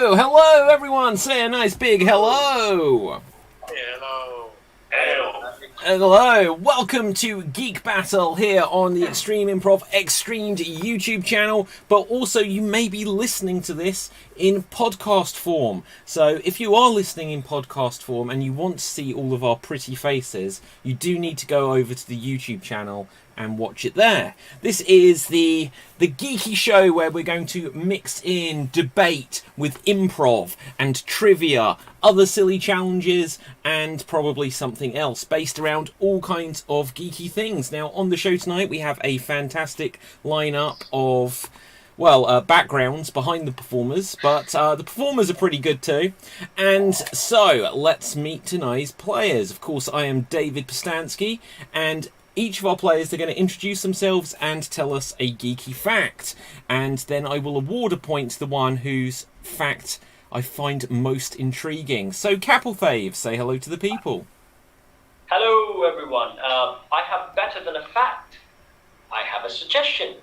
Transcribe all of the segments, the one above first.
Hello, everyone. Say a nice big hello. Hello. Hello. Welcome to Geek Battle here on the Extreme Improv Xstreamed YouTube channel, but also you may be listening to this in podcast form. So if you are listening in podcast form and you want to see all of our pretty faces, you do need to go over to the YouTube channel and watch it there. This is the geeky show where we're going to mix in debate with improv and trivia, other silly challenges, and probably something else based around all kinds of geeky things. Now, on the show tonight, we have a fantastic lineup of backgrounds behind the performers, but the performers are pretty good too. And so, let's meet tonight's players. Of course, I am David Postansky, and each of our players are going to introduce themselves and tell us a geeky fact. And then I will award a point to the one whose fact I find most intriguing. So, Capelthave, say hello to the people. Hello, everyone. I have better than a fact. I have a suggestion.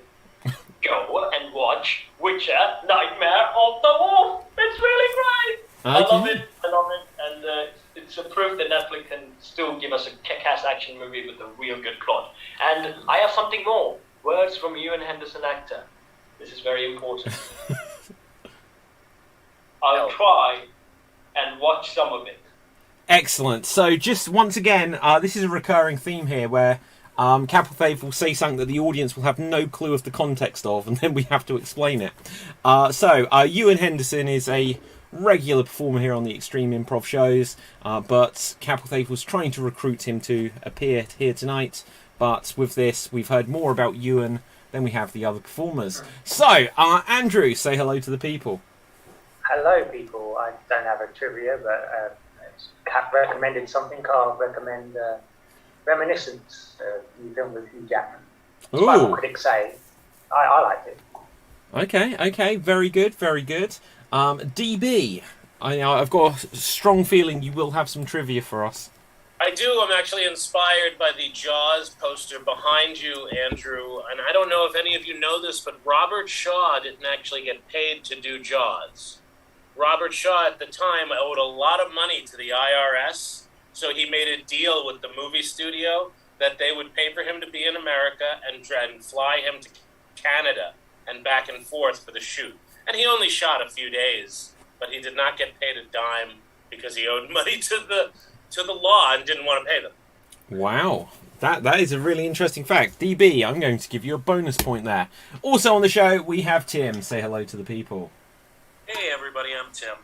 Go and watch Witcher Nightmare of the Wolf. It's really great. Okay. I love it. And it's a proof that Netflix can still give us a kick-ass action movie with a real good plot. And I have something more. Words from Ewan Henderson actor. This is very important. I'll try and watch some of it. Excellent. So just once again, this is a recurring theme here where Capelthave will say something that the audience will have no clue of the context of, and then we have to explain it. So Ewan Henderson is a regular performer here on the Extreme Improv shows, but Capelthave was trying to recruit him to appear here tonight. But with this, we've heard more about Ewan than we have the other performers. So, Andrew, say hello to the people. Hello, people. I don't have a trivia, but Cap recommended something. I'll recommend Reminiscence, new film with Hugh Jackman. Despite what critics say, I liked it. Okay, very good, very good. DB, I've got a strong feeling you will have some trivia for us. I do. I'm actually inspired by the Jaws poster behind you, Andrew. And I don't know if any of you know this, but Robert Shaw didn't actually get paid to do Jaws. Robert Shaw at the time owed a lot of money to the IRS, so he made a deal with the movie studio that they would pay for him to be in America and fly him to Canada and back and forth for the shoot. And he only shot a few days, but he did not get paid a dime because he owed money to the law and didn't want to pay them. Wow, that is a really interesting fact. DB, I'm going to give you a bonus point there. Also on the show, we have Tim. Say hello to the people. Hey everybody, I'm Tim.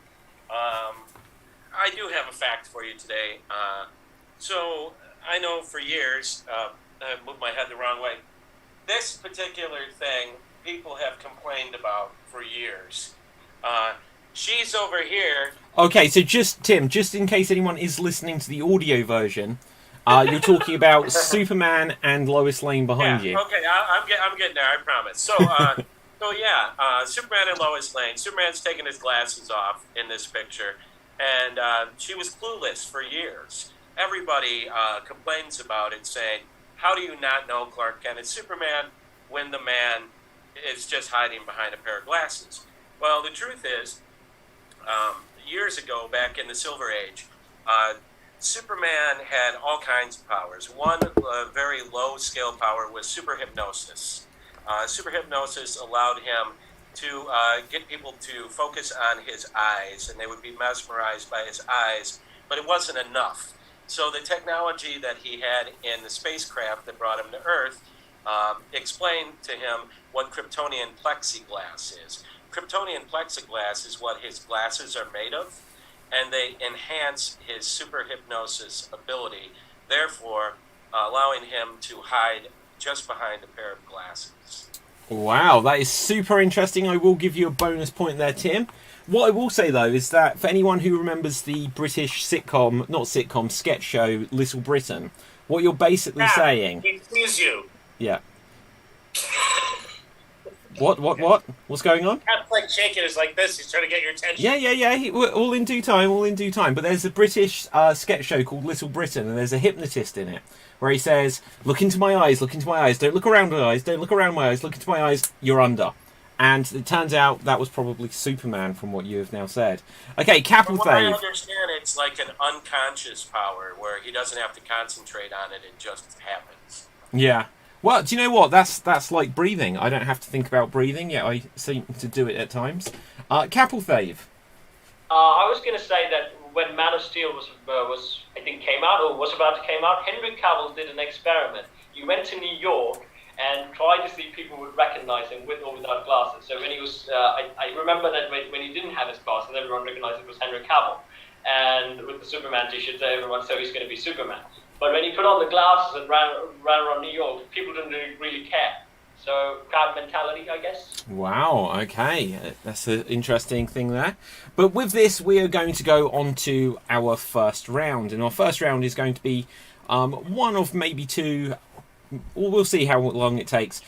I do have a fact for you today. So I know for years, I moved my head the wrong way. This particular thing, people have complained about for years. She's over here. Okay, so Tim, just in case anyone is listening to the audio version, you're talking about Superman and Lois Lane behind you. Okay, I'm getting there, I promise. So, Superman and Lois Lane. Superman's taking his glasses off in this picture, and she was clueless for years. Everybody complains about it, saying, how do you not know Clark Kent is Superman when the man is just hiding behind a pair of glasses? Well, the truth is, years ago, back in the Silver Age, Superman had all kinds of powers. One very low-scale power was super hypnosis. Super hypnosis allowed him to get people to focus on his eyes, and they would be mesmerized by his eyes, but it wasn't enough. So the technology that he had in the spacecraft that brought him to Earth explained to him what Kryptonian plexiglass is. Kryptonian plexiglass is what his glasses are made of, and they enhance his super hypnosis ability, therefore allowing him to hide just behind a pair of glasses. Wow, that is super interesting. I will give you a bonus point there, Tim. What I will say, though, is that for anyone who remembers the British sketch show, Little Britain, what you're basically saying... He sees you. Yeah. What? What's going on? Cat's like shaking is like this. He's trying to get your attention. Yeah. All in due time. But there's a British sketch show called Little Britain, and there's a hypnotist in it, where he says, look into my eyes, don't look around my eyes, don't look around my eyes, look into my eyes, you're under. And it turns out that was probably Superman from what you have now said. Okay, Capital From what I Dave. understand, it's like an unconscious power where he doesn't have to concentrate on it, it just happens. Yeah. Well, do you know what? That's like breathing. I don't have to think about breathing, yet I seem to do it at times. Capital Dave. I was going to say that when Man of Steel was I think came out or was about to come out, Henry Cavill did an experiment. He went to New York and tried to see if people would recognize him with or without glasses. So when he was, I remember that when he didn't have his glasses, everyone recognized it was Henry Cavill. And with the Superman t-shirts, everyone said he's going to be Superman. But when he put on the glasses and ran around New York, people didn't really care. So crowd mentality, I guess. Wow, okay. That's an interesting thing there. But with this, we are going to go on to our first round. And our first round is going to be one of maybe two, or we'll see how long it takes,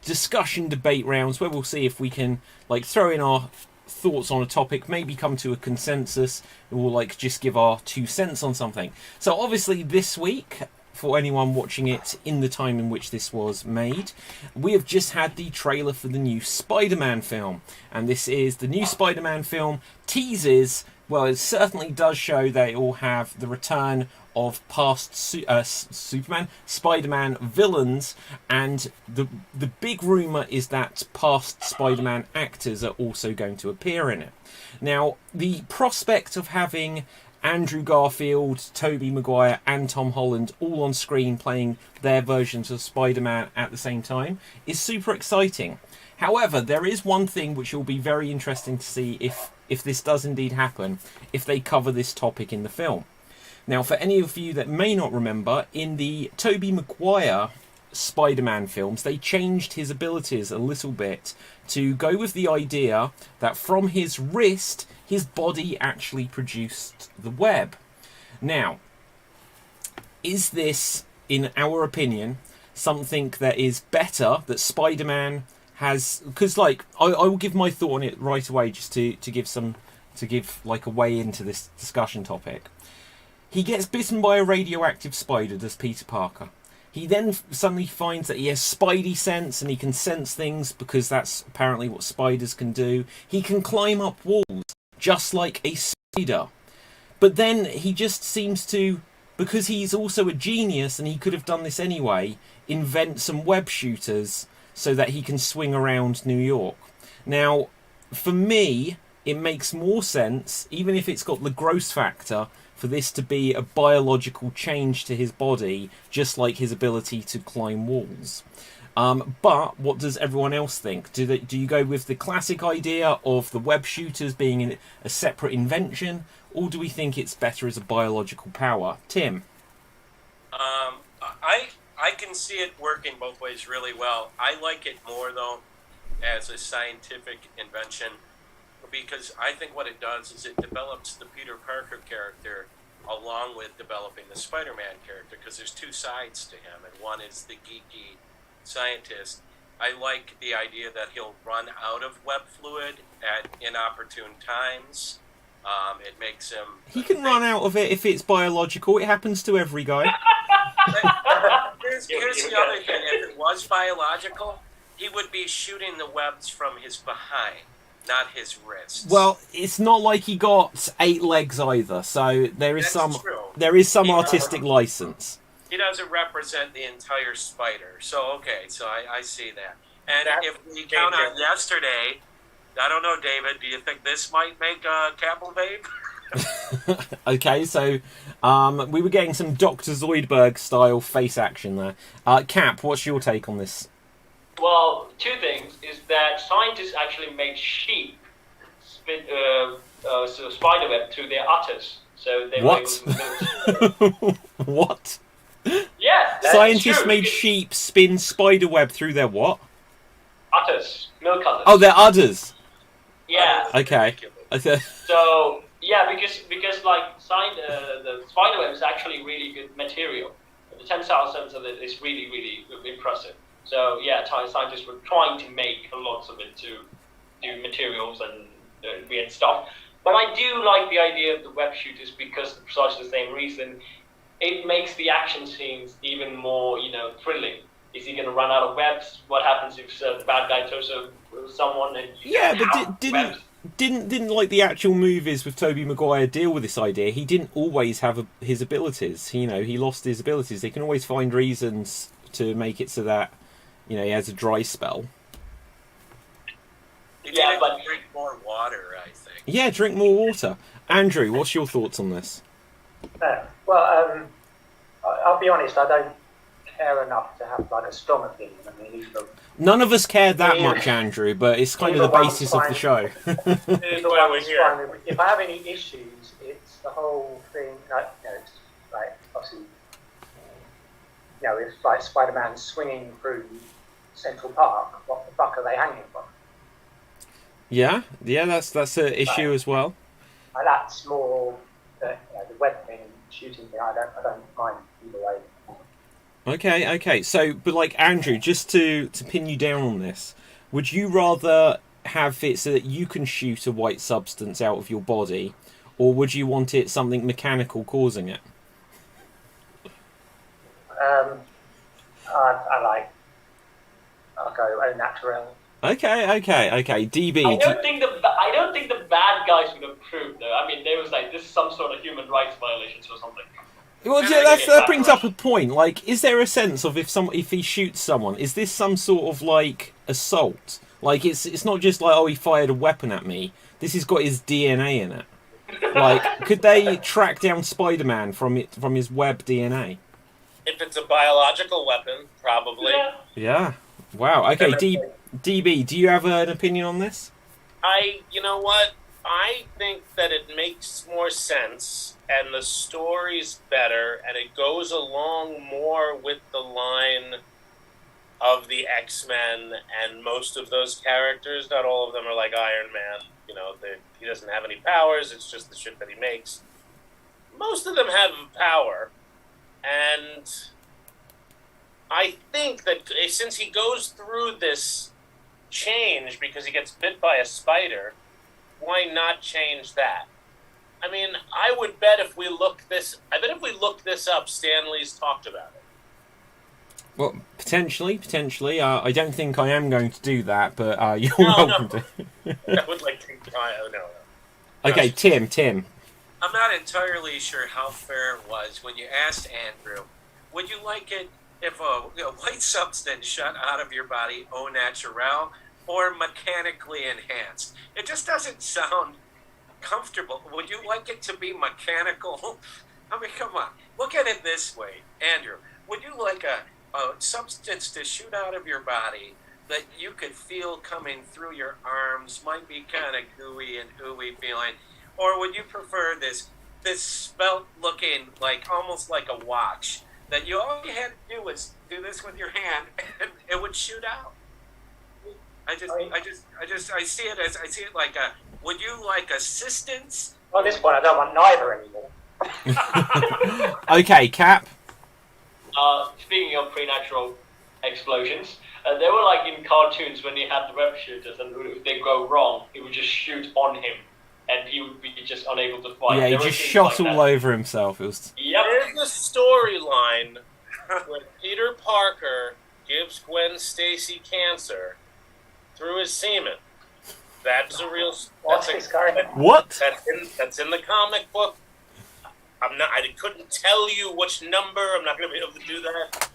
discussion debate rounds where we'll see if we can throw in our thoughts on a topic, maybe come to a consensus, and we'll just give our 2 cents on something. So obviously this week, for anyone watching it in the time in which this was made, we have just had the trailer for the new Spider-Man film. And this is the new Spider-Man film teases, well, it certainly does show that it will have the return of past Spider-Man villains, and the big rumour is that past Spider-Man actors are also going to appear in it. Now, the prospect of having Andrew Garfield, Tobey Maguire and Tom Holland all on screen playing their versions of Spider-Man at the same time is super exciting. However, there is one thing which will be very interesting to see if this does indeed happen, if they cover this topic in the film. Now, for any of you that may not remember, in the Tobey Maguire Spider-Man films, they changed his abilities a little bit to go with the idea that from his wrist, his body actually produced the web. Now, is this, in our opinion, something that is better, that Spider-Man has, because like I will give my thought on it right away, just to give like a way into this discussion topic. He gets bitten by a radioactive spider, does Peter Parker. He then suddenly finds that he has spidey sense and he can sense things because that's apparently what spiders can do. He can climb up walls just like a spider. But then he just seems to, because he's also a genius and he could have done this anyway, invent some web shooters so that he can swing around New York. Now, for me, it makes more sense, even if it's got the gross factor, for this to be a biological change to his body, just like his ability to climb walls. But what does everyone else think? Do you go with the classic idea of the web shooters being a separate invention, or do we think it's better as a biological power? Tim? I can see it working both ways really well. I like it more, though, as a scientific invention, because I think what it does is it develops the Peter Parker character along with developing the Spider-Man character, because there's two sides to him, and one is the geeky scientist. I like the idea that he'll run out of web fluid at inopportune times. It makes him... He can run out of it if it's biological. It happens to every guy. Here's the other thing. If it was biological, he would be shooting the webs from his behind, not his wrists. Well, it's not like he got 8 legs either, so there is That's some artistic license. He doesn't represent the entire spider. So, okay, so I see that. And if we count on yesterday, I don't know, David, do you think this might make Capel Babe? Okay, so we were getting some Dr. Zoidberg style face action there. Cap, what's your take on this? Well, two things is that scientists actually made sheep spin spiderweb through their udders, so they were able to build. What? Yeah, scientists made sheep spin spiderweb through their what? Udders, milk udders. Oh, their udders. Yeah. Okay. So yeah, because like the spiderweb is actually really good material. The tensile strength of it is really impressive. So yeah, scientists were trying to make lots of it to do materials and weird stuff. But I do like the idea of the web shooters because for precisely the same reason. It makes the action scenes even more, thrilling. Is he going to run out of webs? What happens if the bad guy throws someone and but didn't like the actual movies with Tobey Maguire deal with this idea? He didn't always have his abilities. He lost his abilities. They can always find reasons to make it so that he has a dry spell. He needed to drink more water, I think. Yeah, drink more water. Andrew, what's your thoughts on this? Well, I'll be honest, I don't care enough to have like a strong opinion. I mean, none of us care that much, Andrew, but it's kind of the basis of the show. If I have any issues, it's the whole thing. It's like obviously, it's like Spider-Man swinging through Central Park. What the fuck are they hanging from? Yeah, that's an issue as well. And that's more the web thing, shooting thing. I don't mind either way. Okay. So, but like Andrew, just to pin you down on this, would you rather have it so that you can shoot a white substance out of your body, or would you want it something mechanical causing it? I'll go au naturel. Okay. DB. I don't think the bad guys would approve though. I mean, they was like, this is some sort of human rights violations or something. Well, yeah, that brings up a point. Like, is there a sense of if he shoots someone, is this some sort of like assault? Like, it's not just like, oh, he fired a weapon at me. This has got his DNA in it. Like, could they track down Spider-Man from his web DNA? If it's a biological weapon, probably. Yeah. Wow. Okay, DB, do you have an opinion on this? You know what? I think that it makes more sense, and the story's better, and it goes along more with the line of the X-Men and most of those characters. Not all of them are like Iron Man. He doesn't have any powers. It's just the shit that he makes. Most of them have power, and I think that since he goes through this change because he gets bit by a spider, why not change that? I mean, I would bet if we look this up, Stan Lee's talked about it. Well, potentially. I don't think I am going to do that, but you're welcome to. I would like to. No. Okay, Tim. I'm not entirely sure how fair it was when you asked Andrew, would you like it if a white substance shot out of your body au naturel or mechanically enhanced? It just doesn't sound comfortable. Would you like it to be mechanical? I mean, come on. Look at it this way, Andrew. Would you like a substance to shoot out of your body that you could feel coming through your arms, might be kind of gooey and ooey feeling? Or would you prefer this spelt looking, like almost like a watch, that all you had to do was do this with your hand and it would shoot out? I see it like a, would you like assistance? Well, at this point, I don't want neither anymore. Okay, Cap. Speaking of preternatural explosions, they were like in cartoons when he had the web shooters, and if they go wrong, he would just shoot on him, and he would be just unable to fight. Yeah, he just shot like all that. over himself. It was... Yep. There's a storyline where Peter Parker gives Gwen Stacy cancer through his semen. That's a real. What? That's in the comic book. I couldn't tell you which number. I'm not going to be able to do that.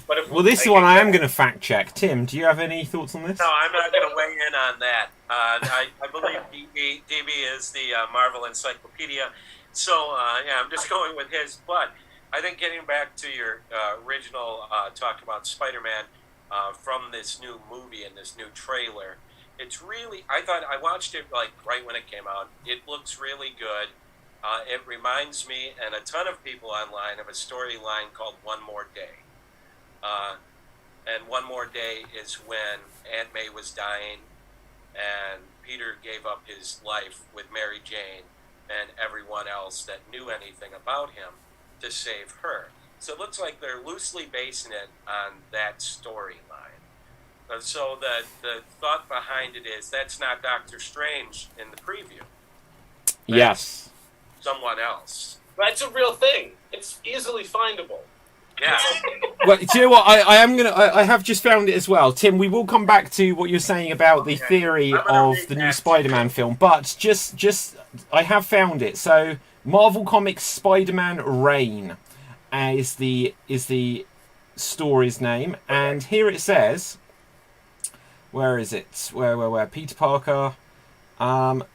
But if This one I am going to fact check. Tim, do you have any thoughts on this? No, I'm not going to weigh in on that. I believe DB is the Marvel Encyclopedia. So, I'm just going with his. But I think getting back to your original talk about Spider-Man from this new movie and this new trailer, it's really, I watched it like right when it came out. It looks really good. It reminds me, and a ton of people online, of a storyline called One More Day. And One More Day is when Aunt May was dying and Peter gave up his life with Mary Jane and everyone else that knew anything about him to save her. So it looks like they're loosely basing it on that storyline. So the thought behind it is that's not Doctor Strange in the preview. Yes. Someone else. That's a real thing. It's easily findable. Yeah. Well, do you know what? I have just found it as well. Tim, we will come back to what you're saying about the theory of the new Spider-Man film, but just I have found it. So Marvel Comics Spider-Man Reign is the story's name, and here it says, where is it? Where? Peter Parker,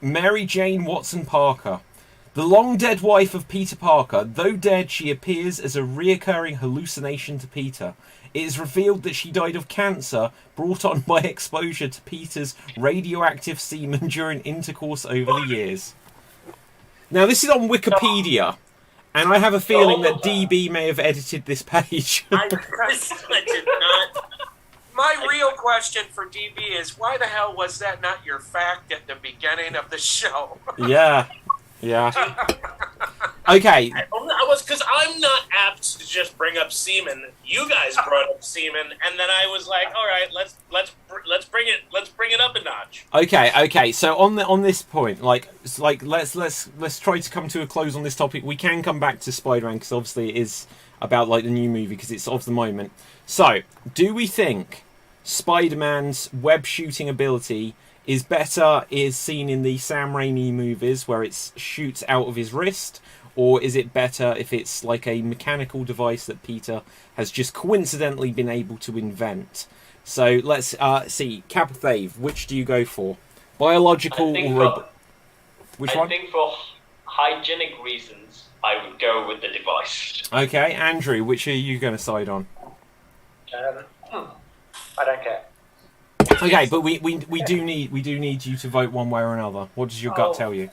Mary Jane Watson Parker. The long-dead wife of Peter Parker, though dead, she appears as a reoccurring hallucination to Peter. It is revealed that she died of cancer brought on by exposure to Peter's radioactive semen during intercourse over the years. Now, this is on Wikipedia, and I have a feeling that DB may have edited this page. I did not. My real question for DB is, why the hell was that not your fact at the beginning of the show? Yeah. Okay. I was, because I'm not apt to just bring up semen. You guys brought up semen, and then I was like, all right, let's bring it up a notch. Okay. So on this point, let's try to come to a close on this topic. We can come back to Spider-Man because obviously it is about the new movie because it's of the moment. So, do we think Spider-Man's web shooting ability is seen in the Sam Raimi movies where it shoots out of his wrist, or is it better if it's like a mechanical device that Peter has just coincidentally been able to invent? So let's see, Cap Fave, which do you go for? Biological or which one? I think for hygienic reasons, I would go with the device. Okay, Andrew, which are you going to side on? I don't care. Okay, but we do need you to vote one way or another. What does your gut tell you?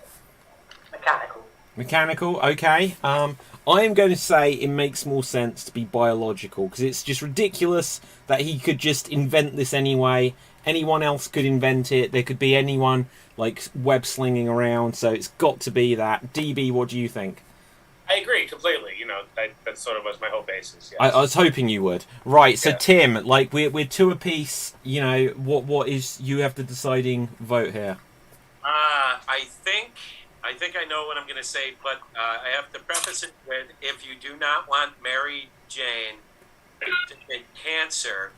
Mechanical, okay. I am going to say it makes more sense to be biological because it's just ridiculous that he could just invent this anyway. Anyone else could invent it. There could be anyone like web slinging around, so it's got to be that. DB, what do you think? I agree completely. You know, that sort of was my whole basis. Yes. I was hoping you would. Right, so Yeah. Tim, like we're two apiece. You know, what is you have the deciding vote here? I think I know what I'm going to say, but I have to preface it with: if you do not want Mary Jane to get cancer,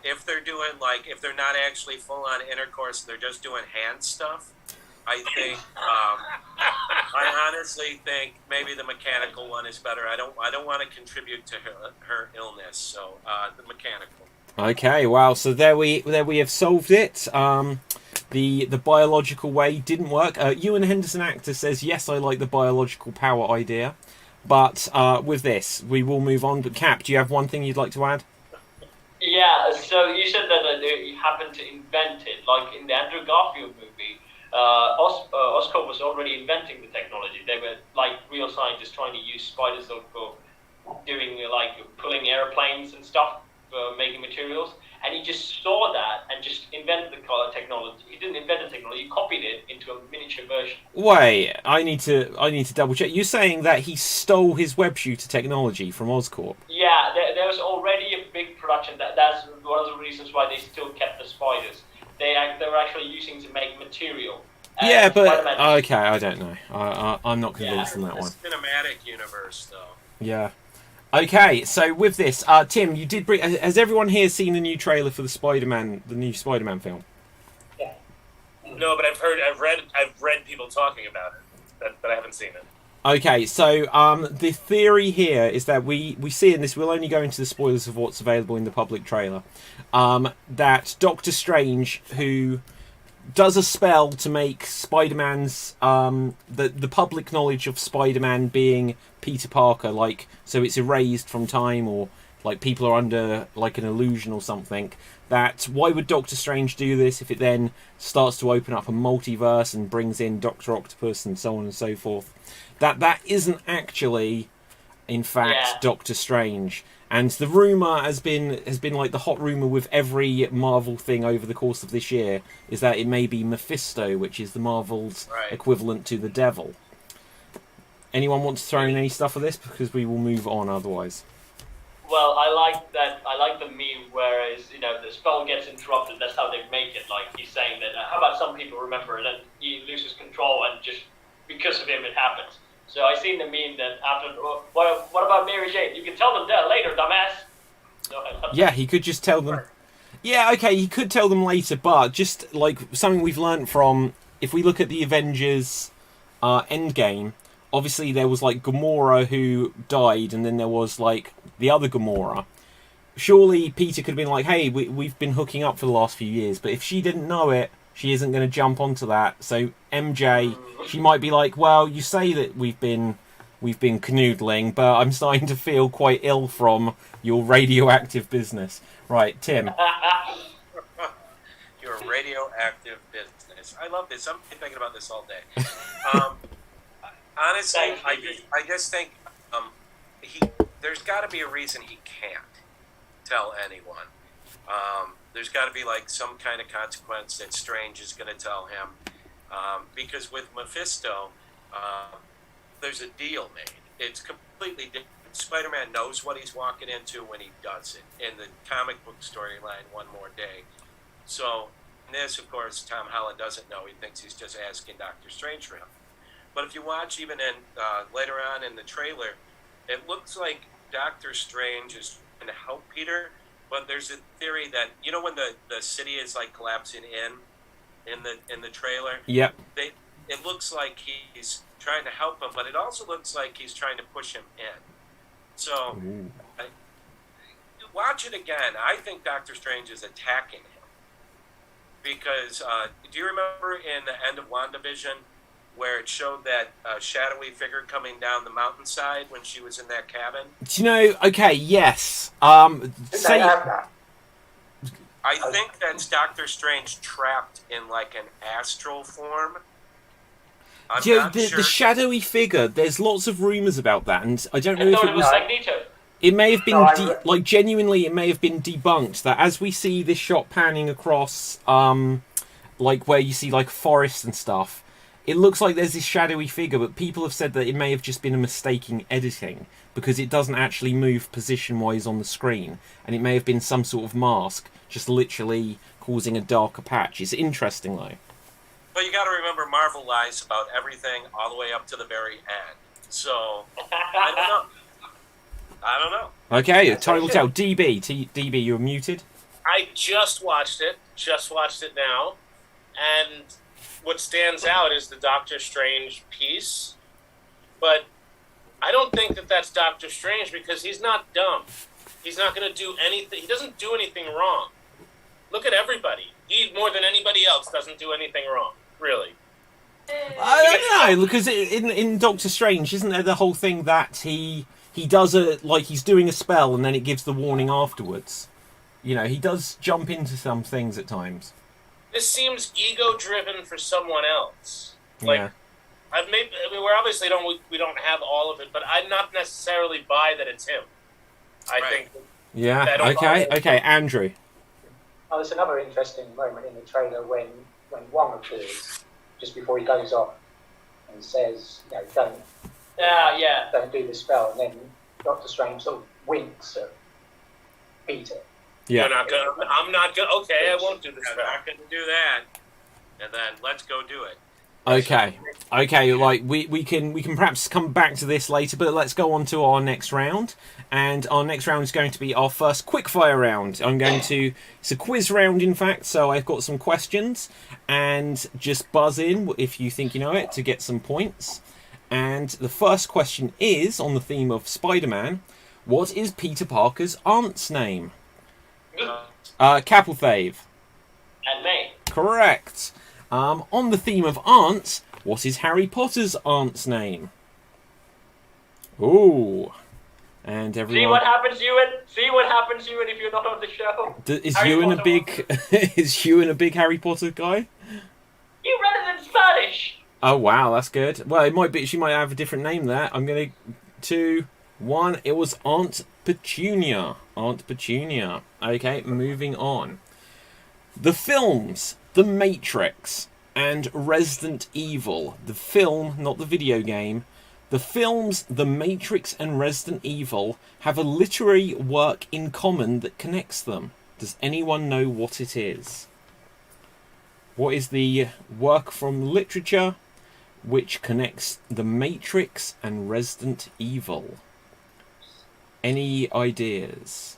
if they're doing if they're not actually full on intercourse, they're just doing hand stuff. I think I honestly think maybe the mechanical one is better. I don't want to contribute to her illness, so the mechanical. Okay, wow. So there we have solved it. The biological way didn't work. Ewan Henderson actor says yes, I like the biological power idea, but with this we will move on. But Cap, do you have one thing you'd like to add? Yeah, so you said that you happened to invent it, like in the Andrew Garfield movie. Oscorp was already inventing the technology. They were like real scientists trying to use spiders for doing pulling airplanes and stuff for making materials. And he just saw that and just invented the technology. He didn't invent the technology; he copied it into a miniature version. Wait, I need to double check. You're saying that he stole his web shooter technology from Oscorp? Yeah, there was already a big production. That's one of the reasons why they still kept the spiders. They were actually using to make material. Yeah, but Spider-Man okay, I don't know. I'm not convinced on that The one. cinematic universe, though. Yeah. Okay, so with this, Tim, you did bring. Has everyone here seen the new trailer for the new Spider-Man film? No, but I've read people talking about it, but I haven't seen it. Okay, so the theory here is that we see in this, we'll only go into the spoilers of what's available in the public trailer, that Doctor Strange, who does a spell to make Spider-Man's, the public knowledge of Spider-Man being Peter Parker, so it's erased from time, or people are under an illusion or something. That why would Doctor Strange do this if it then starts to open up a multiverse and brings in Doctor Octopus and so on and so forth? That isn't actually, in fact, Doctor Strange. And the rumour has been like the hot rumour with every Marvel thing over the course of this year, is that it may be Mephisto, which is the Marvel's equivalent to the devil. Anyone want to throw in any stuff for this? Because we will move on otherwise. Well, I like that. I like the meme where the spell gets interrupted. That's how they make it. Like he's saying that. How about some people remember, and then he loses control, and just because of him it happens. So I seen the meme that after. What about Mary Jane? You can tell them that later, dumbass. No, yeah, he could just tell them. Yeah, okay, he could tell them later, but just something we've learnt from, if we look at the Avengers Endgame, obviously there was Gamora who died, and then there was the other Gamora. Surely Peter could have been like, hey, we've been hooking up for the last few years, but if she didn't know it, she isn't going to jump onto that. So MJ, she might be like, well, you say that we've been canoodling, but I'm starting to feel quite ill from your radioactive business. Right, Tim. Your radioactive business. I love this. I'm thinking about this all day. Honestly, I just think there's got to be a reason he can't tell anyone. There's got to be some kind of consequence that Strange is going to tell him, because with Mephisto, there's a deal made. It's completely different. Spider-Man knows what he's walking into when he does it in the comic book storyline One More Day. So in this, of course, Tom Holland doesn't know. He thinks he's just asking Doctor Strange for him. But if you watch even in later on in the trailer, it looks like Doctor Strange is trying to help Peter. But there's a theory that when the city is collapsing in the trailer. Yep. It looks like he's trying to help him, but it also looks like he's trying to push him in. So watch it again. I think Doctor Strange is attacking him because do you remember in the end of WandaVision where it showed that shadowy figure coming down the mountainside when she was in that cabin? Do you know? Okay, yes. Did they have that? I think that's Doctor Strange trapped in an astral form. I'm not sure. The shadowy figure. There's lots of rumors about that, and I don't know if it was. Magneto. It may have been genuinely. It may have been debunked that as we see this shot panning across, where you see forest and stuff. it looks like there's this shadowy figure, but people have said that it may have just been a mistake in editing because it doesn't actually move position-wise on the screen, and it may have been some sort of mask, just literally causing a darker patch. It's interesting, though. But you got to remember, Marvel lies about everything all the way up to the very end. So, I don't know. I don't know. Okay, time will tell. DB, you're muted. I just watched it now, and what stands out is the Doctor Strange piece, but I don't think that that's Doctor Strange because he's not dumb. He's not going to do anything. He doesn't do anything wrong. Look at everybody. He, more than anybody else, doesn't do anything wrong, really. I don't know, because in Doctor Strange, isn't there the whole thing that he does he's doing a spell and then it gives the warning afterwards? You know, he does jump into some things at times. This seems ego-driven for someone else. Yeah. We're obviously we don't have all of it, but I'm not necessarily buy that it's him. I think. Yeah. Okay, Andrew. Oh, there's another interesting moment in the trailer when Wham appears just before he goes off and says, don't do the spell, and then Doctor Strange sort of winks at Peter. Yeah. I'm not gonna. Okay, I won't do this. I'm not going to do that. And then let's go do it. Okay. Like we can perhaps come back to this later, but let's go on to our next round. And our next round is going to be our first quickfire round. It's a quiz round, in fact. So I've got some questions, and just buzz in if you think you know it to get some points. And the first question is on the theme of Spider-Man. What is Peter Parker's aunt's name? Capelthave. And me. Correct. On the theme of aunts, what is Harry Potter's aunt's name? Ooh. And everyone... See what happens, Ewan? See what happens, Ewan, if you're not on the show? Is Ewan a big Harry Potter guy? You read it in Spanish! Oh, wow, that's good. Well, she might have a different name there. I'm going to... 2, 1. It was Aunt Petunia. Aunt Petunia. Okay, moving on. The films The Matrix and Resident Evil. The film, not the video game. The films The Matrix and Resident Evil have a literary work in common that connects them. Does anyone know what it is? What is the work from literature which connects The Matrix and Resident Evil? Any ideas?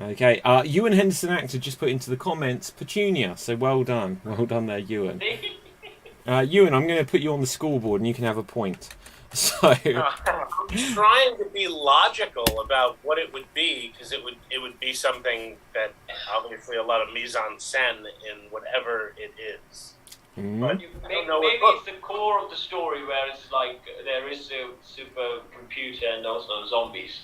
Okay, Ewan Henderson Actor just put into the comments Petunia, so well done. Well done there, Ewan. Ewan, I'm going to put you on the scoreboard and you can have a point. So I'm trying to be logical about what it would be, because it would be something that obviously a lot of mise en scène in whatever it is. But maybe it's the core of the story where it's like there is a supercomputer and also zombies.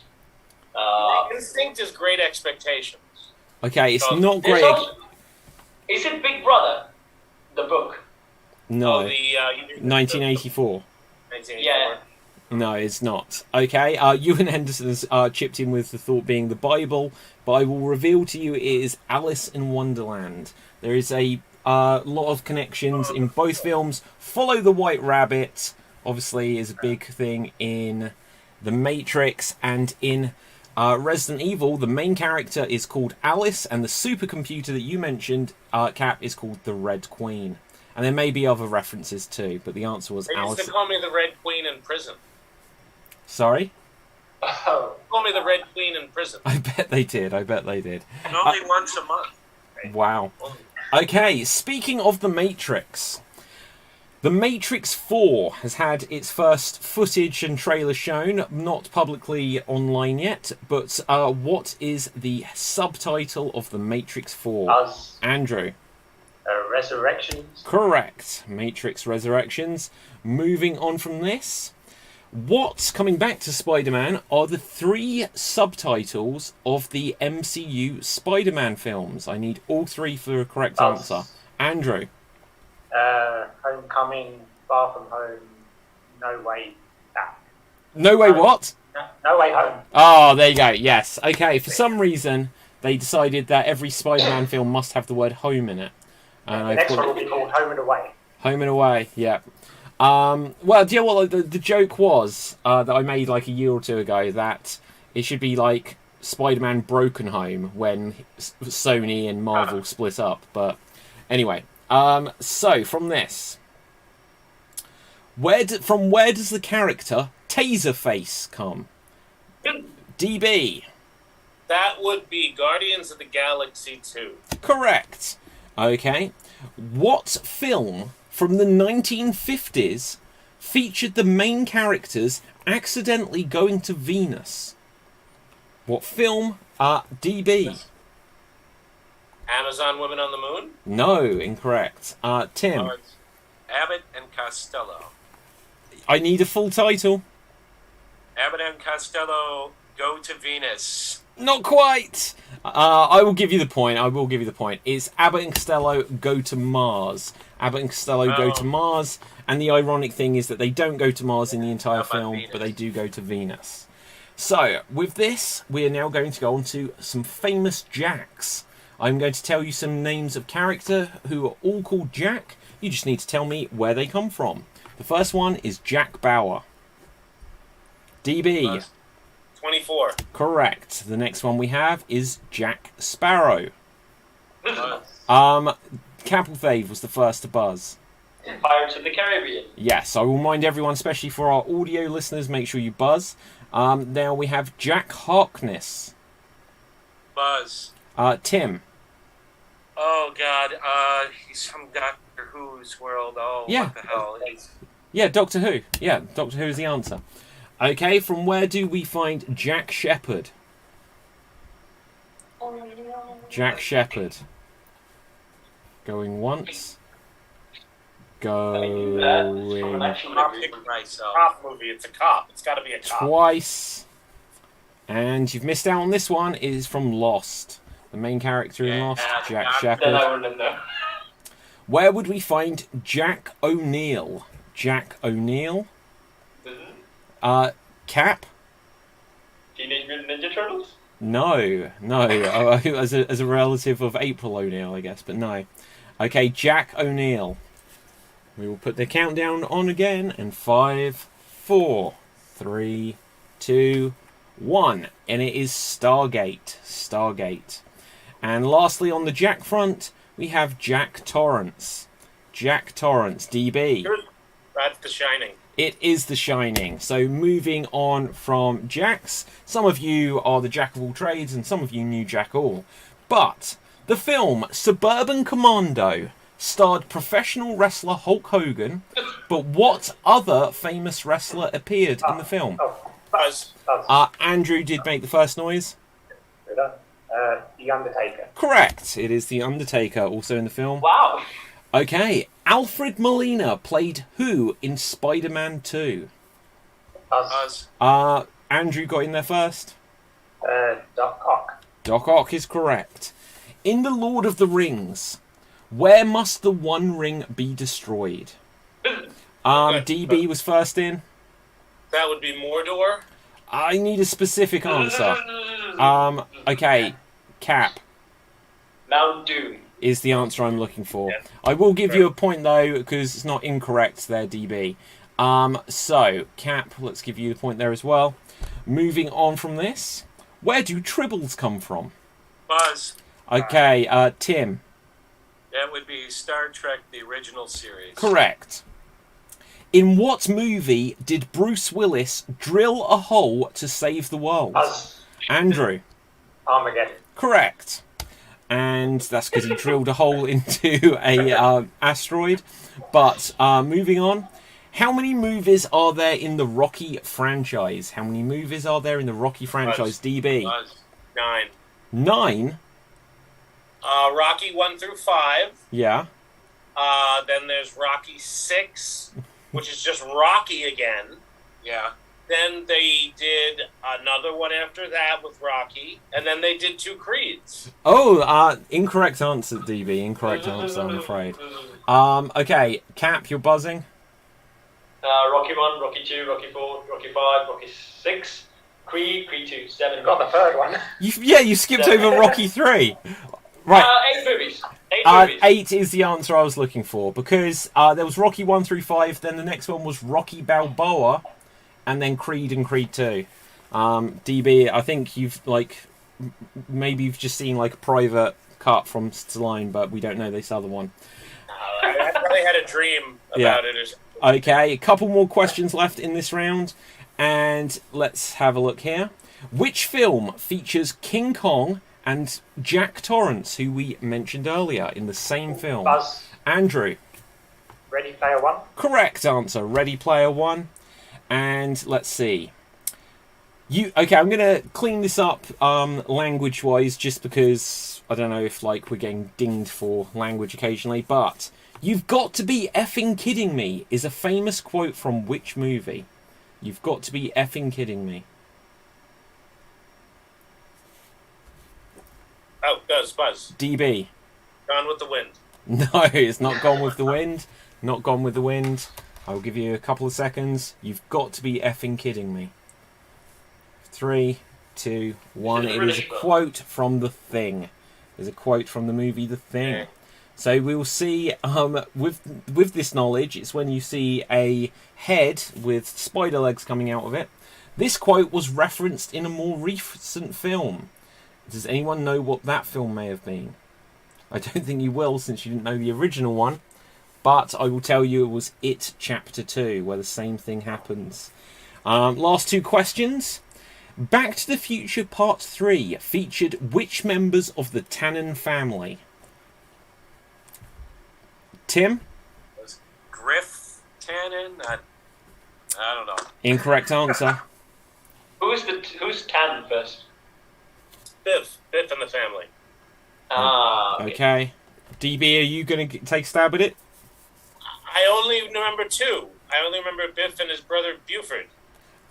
Instinct is Great Expectations. Okay, it's not great. Is it Big Brother, the book? No. 1984. 1984. Yeah. No, it's not. Okay, Ewan Henderson has chipped in with the thought being the Bible, but I will reveal to you it is Alice in Wonderland. There is a lot of connections in both films. Follow the White Rabbit, obviously, is a big thing in The Matrix, and in Resident Evil, the main character is called Alice, and the supercomputer that you mentioned, Cap, is called the Red Queen. And there may be other references too, but the answer was Alice. They used to call me the Red Queen in prison. Sorry? Call me the Red Queen in prison. I bet they did. And only once a month. Wow. Okay, speaking of The Matrix. The Matrix 4 has had its first footage and trailer shown, not publicly online yet, but what is the subtitle of The Matrix 4? Andrew? Resurrections. Correct. Matrix Resurrections. Moving on from this, what's coming back to Spider-Man are the 3 subtitles of the MCU Spider-Man films. I need all 3 for a correct answer. Andrew? Homecoming, Far From Home, No Way Back. No Way what? No Way Home. Oh, there you go. Yes. Okay, for some reason, they decided that every Spider-Man film must have the word home in it. The next one will be called Home and Away. Home and Away, yeah. Well, do you know what the joke was that I made like a year or two ago, that it should be like Spider-Man Broken Home when Sony and Marvel split up. But anyway, so from this, where does the character Taserface come? DB. That would be Guardians of the Galaxy 2. Correct. Okay. What film from the 1950s featured the main characters accidentally going to Venus? What film? DB. Amazon Women on the Moon? No, incorrect. Tim. Abbott and Costello. I need a full title. Abbott and Costello Go to Venus. Not quite. I will give you the point. It's Abbott and Costello Go to Mars. Abbott and Costello go to Mars, and the ironic thing is that they don't go to Mars in the entire film, but they do go to Venus. So, with this, we are now going to go on to some famous Jacks. I'm going to tell you some names of character who are all called Jack. You just need to tell me where they come from. The first one is Jack Bauer. DB. 24. Correct. The next one we have is Jack Sparrow. Capelthave was the first to buzz. Pirates of the Caribbean. Yes, I will remind everyone, especially for our audio listeners, make sure you buzz. Now we have Jack Harkness. Buzz. Tim. Oh, God. He's from Doctor Who's world. Oh, Yeah. what the hell? Yeah, Doctor Who. Yeah, Doctor Who is the answer. Okay, from where do we find Jack Shepherd? Jack Shepherd. Going once. Going Cop movie. It's a cop. It's got to be a cop. twice. And you've missed out on this one. It is from Lost. The main character in Lost, Jack Shepherd. Then I wouldn't know. Where would we find Jack O'Neill? Jack O'Neill. Cap? Teenage Mutant Ninja Turtles? No. As a relative of April O'Neil, I guess, but no. Okay, Jack O'Neill. We will put the countdown on again, and 5, 4, 3, 2, 1, and it is Stargate. And lastly, on the Jack front, we have Jack Torrance. Jack Torrance, DB. That's The Shining. It is The Shining. So moving on from Jacks, some of you are the Jack of all trades and some of you knew Jack all. But the film Suburban Commando starred professional wrestler Hulk Hogan, but what other famous wrestler appeared in the film? Buzz. Andrew did make the first noise. The Undertaker. Correct. It is The Undertaker, also in the film. Wow. Okay, Alfred Molina played who in Spider-Man 2? Buzz. Andrew got in there first. Doc Ock. Doc Ock is correct. In The Lord of the Rings, where must the One Ring be destroyed? DB was first in. That would be Mordor. I need a specific answer. Okay, Cap Mount Doom. is the answer I'm looking for. Yeah. I will give you a point though, because it's not incorrect there, DB. So, Cap, let's give you the point there as well. Moving on from this, where do tribbles come from? Buzz. Okay, Tim. That would be Star Trek, the original series. Correct. In what movie did Bruce Willis drill a hole to save the world? Buzz. Andrew. Armageddon. Correct. And that's because he drilled a hole into a asteroid. But moving on. How many movies are there in the Rocky franchise? How many movies are there in the Rocky franchise, DB? Buzz. 9. 9? Rocky 1 through 5. Yeah. Then there's Rocky 6, which is just Rocky again. Yeah. Then they did another one after that with Rocky, and then they did 2 Creeds. Oh, incorrect answer, DB. Incorrect answer, I'm afraid. Okay, Cap, you're buzzing. Rocky 1, Rocky 2, Rocky 4, Rocky 5, Rocky 6, Creed 2, 7. Got the third one. You skipped over Rocky 3. Right. 8 movies. movies. 8 is the answer I was looking for, because there was Rocky 1 through 5, then the next one was Rocky Balboa, and then Creed and Creed 2. DB, I think maybe you've just seen like a private cut from Stallone, but we don't know this other one. I probably had a dream about it. Or something. Okay, a couple more questions left in this round, and let's have a look here. Which film features King Kong and Jack Torrance, who we mentioned earlier, in the same film? Buzz. Andrew. Ready Player One. Correct answer. Ready Player One. And let's see. Okay, I'm going to clean this up language-wise, just because I don't know if we're getting dinged for language occasionally, but "You've got to be effing kidding me" is a famous quote from which movie? You've got to be effing kidding me. Oh, Buzz. DB. Gone with the Wind. No, it's not Gone with the Wind. Not Gone with the Wind. I'll give you a couple of seconds. You've got to be effing kidding me. 3, 2, 1. It is a quote from The Thing. It's a quote from the movie The Thing. Okay. So we will see, with this knowledge, it's when you see a head with spider legs coming out of it. This quote was referenced in a more recent film. Does anyone know what that film may have been? I don't think you will, since you didn't know the original one. But I will tell you it was It Chapter 2, where the same thing happens. Last 2 questions. Back to the Future Part 3 featured which members of the Tannen family? Tim? Was Griff Tannen? I don't know. Incorrect answer. Who's Tan first? Biff and the family. Okay. DB, are you going to take a stab at it? I only remember 2. I only remember Biff and his brother Buford.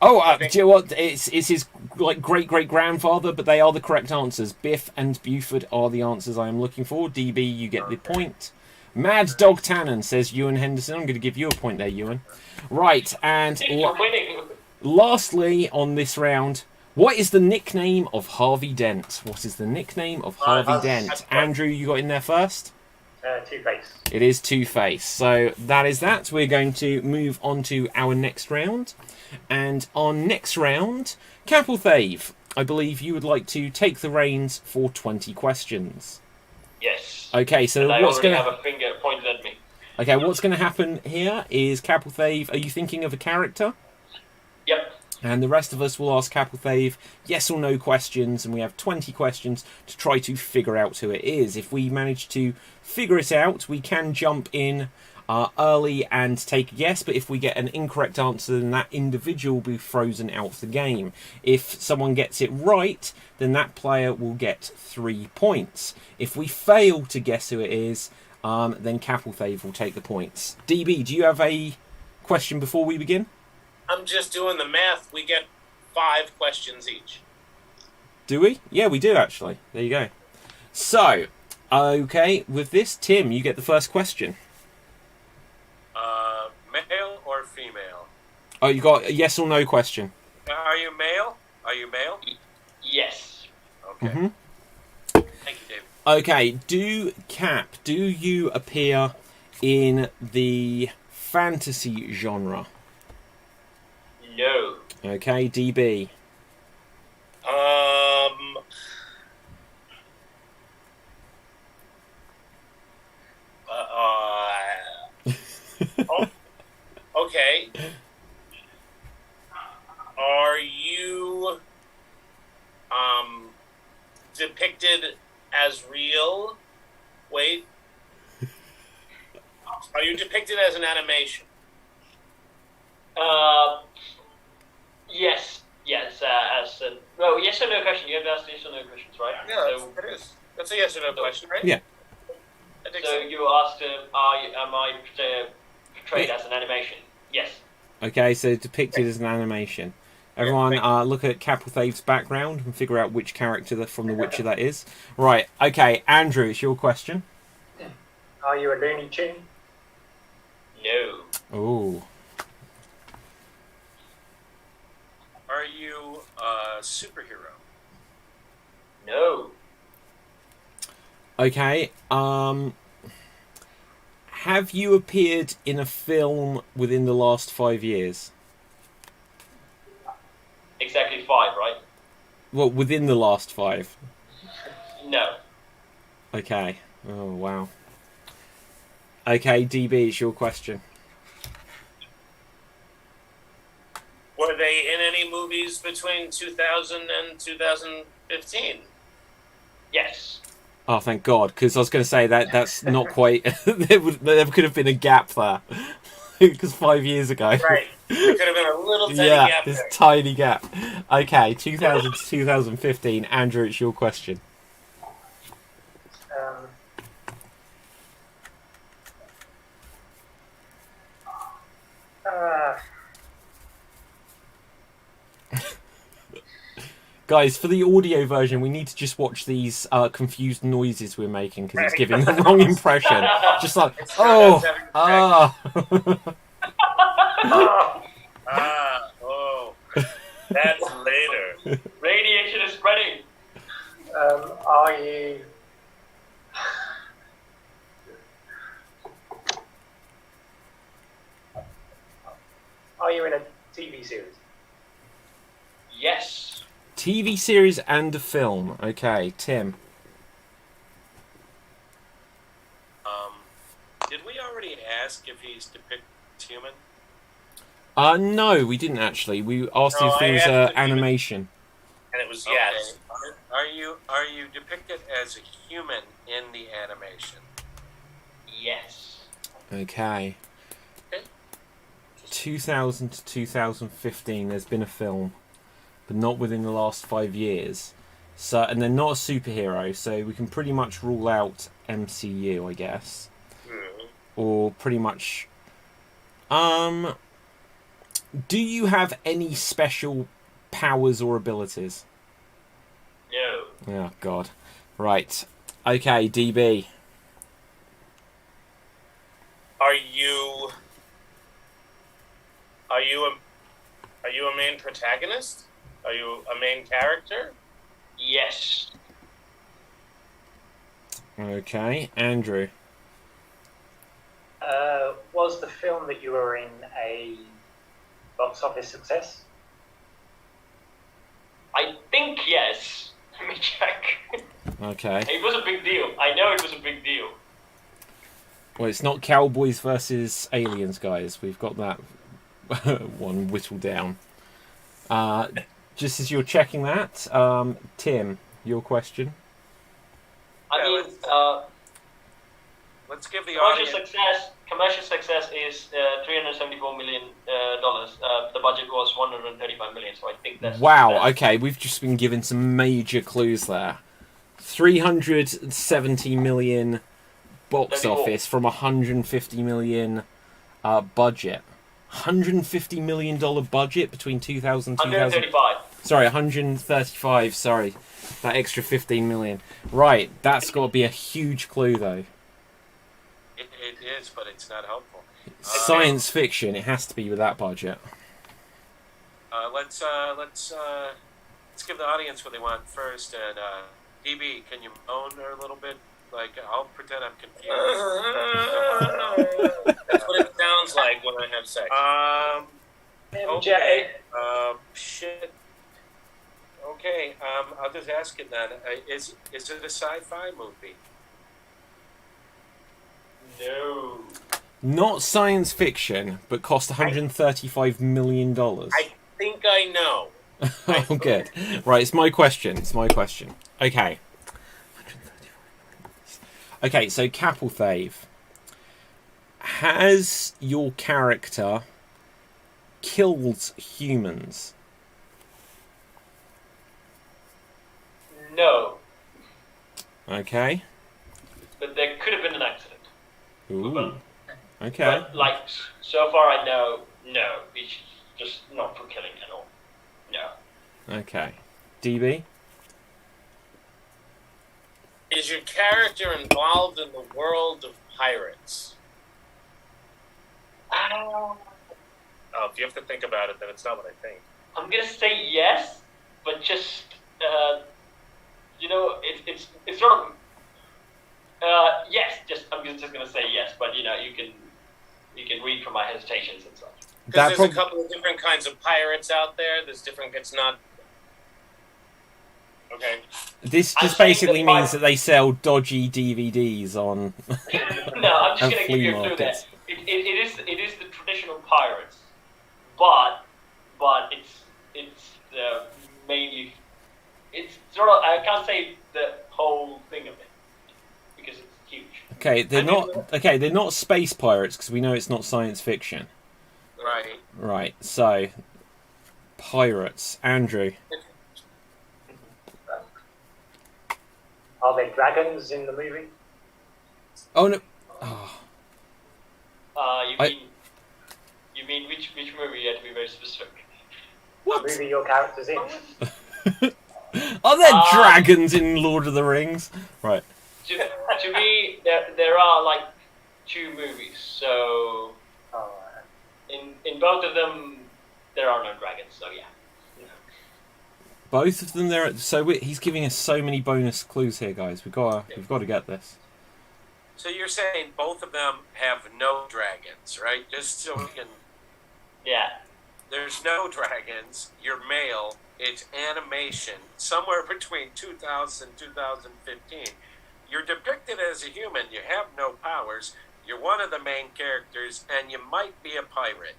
Oh, do you know what? It's his great-great-grandfather, but they are the correct answers. Biff and Buford are the answers I am looking for. DB, you get the point. Mad Dog Tannen, says Ewan Henderson. I'm going to give you a point there, Ewan. Right, and Winning. lastly on this round, what is the nickname of Harvey Dent? What is the nickname of Harvey Dent? Andrew, you got in there first? Two-Face. It is Two-Face. So that is that. We're going to move on to our next round. And on next round, Capelthave, I believe you would like to take the reins for 20 questions. Yes. Okay, so and what's going I to... have a finger pointed at me. Okay, what's going to happen here is Capelthave, are you thinking of a character? Yep. And the rest of us will ask Capelthave yes or no questions, and we have 20 questions to try to figure out who it is. If we manage to figure it out, we can jump in early and take a guess, but if we get an incorrect answer, then that individual will be frozen out of the game. If someone gets it right, then that player will get 3 points. If we fail to guess who it is, then Capelthave will take the points. DB, do you have a question before we begin? I'm just doing the math. We get 5 questions each. Do we? Yeah, we do, actually. There you go. So, okay, with this, Tim, you get the first question. Male or female? Oh, you got a yes or no question. Are you male? Are you male? Yes. Okay. Mm-hmm. Thank you, Dave. Okay, do you appear in the fantasy genre? No. Okay, DB. Okay. Are you depicted as real? Wait. Are you depicted as an animation? Yes. Yes. Well, yes or no question. You have to ask yes or no questions, right? Yeah, So, it is. That's a yes or no question, right? Yeah. I think so you asked, am I portrayed as an animation? Yes. Okay, so depicted as an animation. Everyone, look at Capelthave's background and figure out which character from The Witcher that is. Right, okay, Andrew, it's your question. Are you a Looney Tune? No. Ooh. Are you a superhero? No. Okay. Have you appeared in a film within the last 5 years? Exactly 5, right? Well, within the last 5. No. Okay. Oh, wow. Okay, DB, it's your question. Were they in any movies between 2000 and 2015? Yes. Oh, thank God, because I was going to say that's not quite... there could have been a gap there. Because 5 years ago... Right. There could have been a little tiny gap this there. tiny gap. Okay, 2000 to 2015. Andrew, it's your question. Guys, for the audio version, we need to just watch these confused noises we're making because it's giving the wrong impression. Just like, oh. That's later. Radiation is spreading. Are you in a TV series? Yes. TV series and a film. Okay, Tim. Did we already ask if he's depicted as human? No, we didn't actually. We asked No, if there I was asked if animation. And it was yes. Okay. Are you depicted as a human in the animation? Yes. Okay. Okay. 2000 to 2015, there's been a film, but not within the last 5 years. So, and they're not a superhero, so we can pretty much rule out MCU, I guess. Or pretty much... do you have any special powers or abilities? No. Oh, God. Right. Okay, DB. Are you a main protagonist? Are you a main character? Yes. Okay, Andrew. Was the film that you were in a box office success? I think yes. Let me check. Okay. It was a big deal. I know it was a big deal. Well, it's not Cowboys versus Aliens, guys. We've got that one whittled down. Just as you're checking that, Tim, your question. Let's give the Commercial audience... success is $374 million. The budget was $135 million, so I think that's... Wow, okay, we've just been given some major clues there. 370 million box 34. office from 150 million budget. $150 million budget between 2000 and 135. Sorry, 135, sorry. That extra 15 million. Right, that's got to be a huge clue, though. It is, but it's not helpful. Science fiction, it has to be with that budget. Let's give the audience what they want first. And DB, can you moan her a little bit? Like, I'll pretend I'm confused. That's what it sounds like when I have sex. Okay. Shit. Okay. I'll just ask it then. Is it a sci-fi movie? No. Not science fiction, but cost $135 million. I think I know. Oh, good. Right, it's my question. Okay. Okay, so Capelthave. Has your character killed humans? No. Okay. But there could have been an accident. Ooh. Okay. But, like, so far I know, no. It's just not for killing at all. No. Okay. DB? Is your character involved in the world of pirates? Oh, if you have to think about it, then it's not what I think. I'm gonna say yes, but just, it's sort of Yes, I'm just going to say yes, but you can read from my hesitations and such. Because there's a couple of different kinds of pirates out there. There's different. It's not. Okay. This just basically means that they sell dodgy DVDs on. No, I'm just going to give you a clue there. It is the traditional pirates, but it's mainly it's sort of, I can't say the whole thing of it because it's huge. Okay, they're not space pirates because we know it's not science fiction. Right. Right. So, pirates, Andrew. Are there dragons in the movie? Oh no. Oh. You mean which movie? You have to be very specific. What movie your character's in? Are there dragons in Lord of the Rings? Right. To me, there are like 2 movies. So in both of them, there are no dragons. So yeah. Both of them there. So he's giving us so many bonus clues here, guys. We've got to get this. So you're saying both of them have no dragons, right? Just so we can. Yeah. There's no dragons. You're male. It's animation. Somewhere between 2000 and 2015. You're depicted as a human. You have no powers. You're one of the main characters, and you might be a pirate.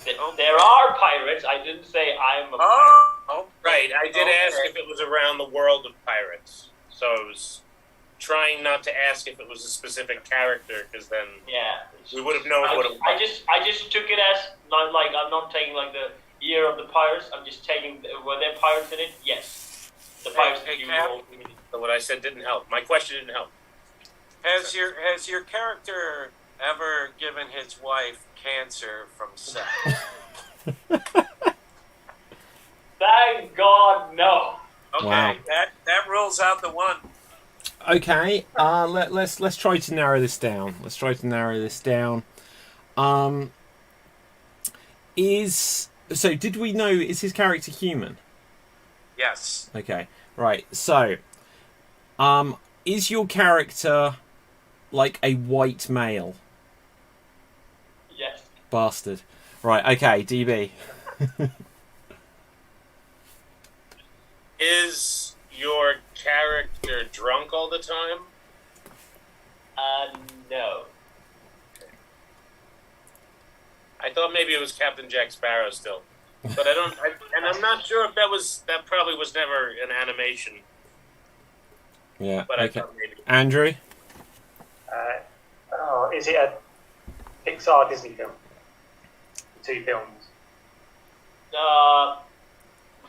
There are pirates. I didn't say I'm a pirate. Oh, Right, I did ask if it was around the world of pirates. So I was trying not to ask if it was a specific character, because then we would have known what it was. I just took it as, not like, I'm not taking like the year of the pirates, I'm just taking, were there pirates in it? Yes. The pirates that you know. So what I said didn't help. My question didn't help. Has your character ever given his wife cancer from sex? Thank God, no. Okay, Wow. that rules out the one. Okay, let's try to narrow this down. Did we know, is his character human? Yes. Okay, right. So, is your character like a white male? Yes. Bastard. Right. Okay, DB. Is your character drunk all the time? No. I thought maybe it was Captain Jack Sparrow still, but I'm not sure if that probably was never an animation. Yeah. But okay. I thought maybe. Andrew. Is it a Pixar Disney film? 2 films.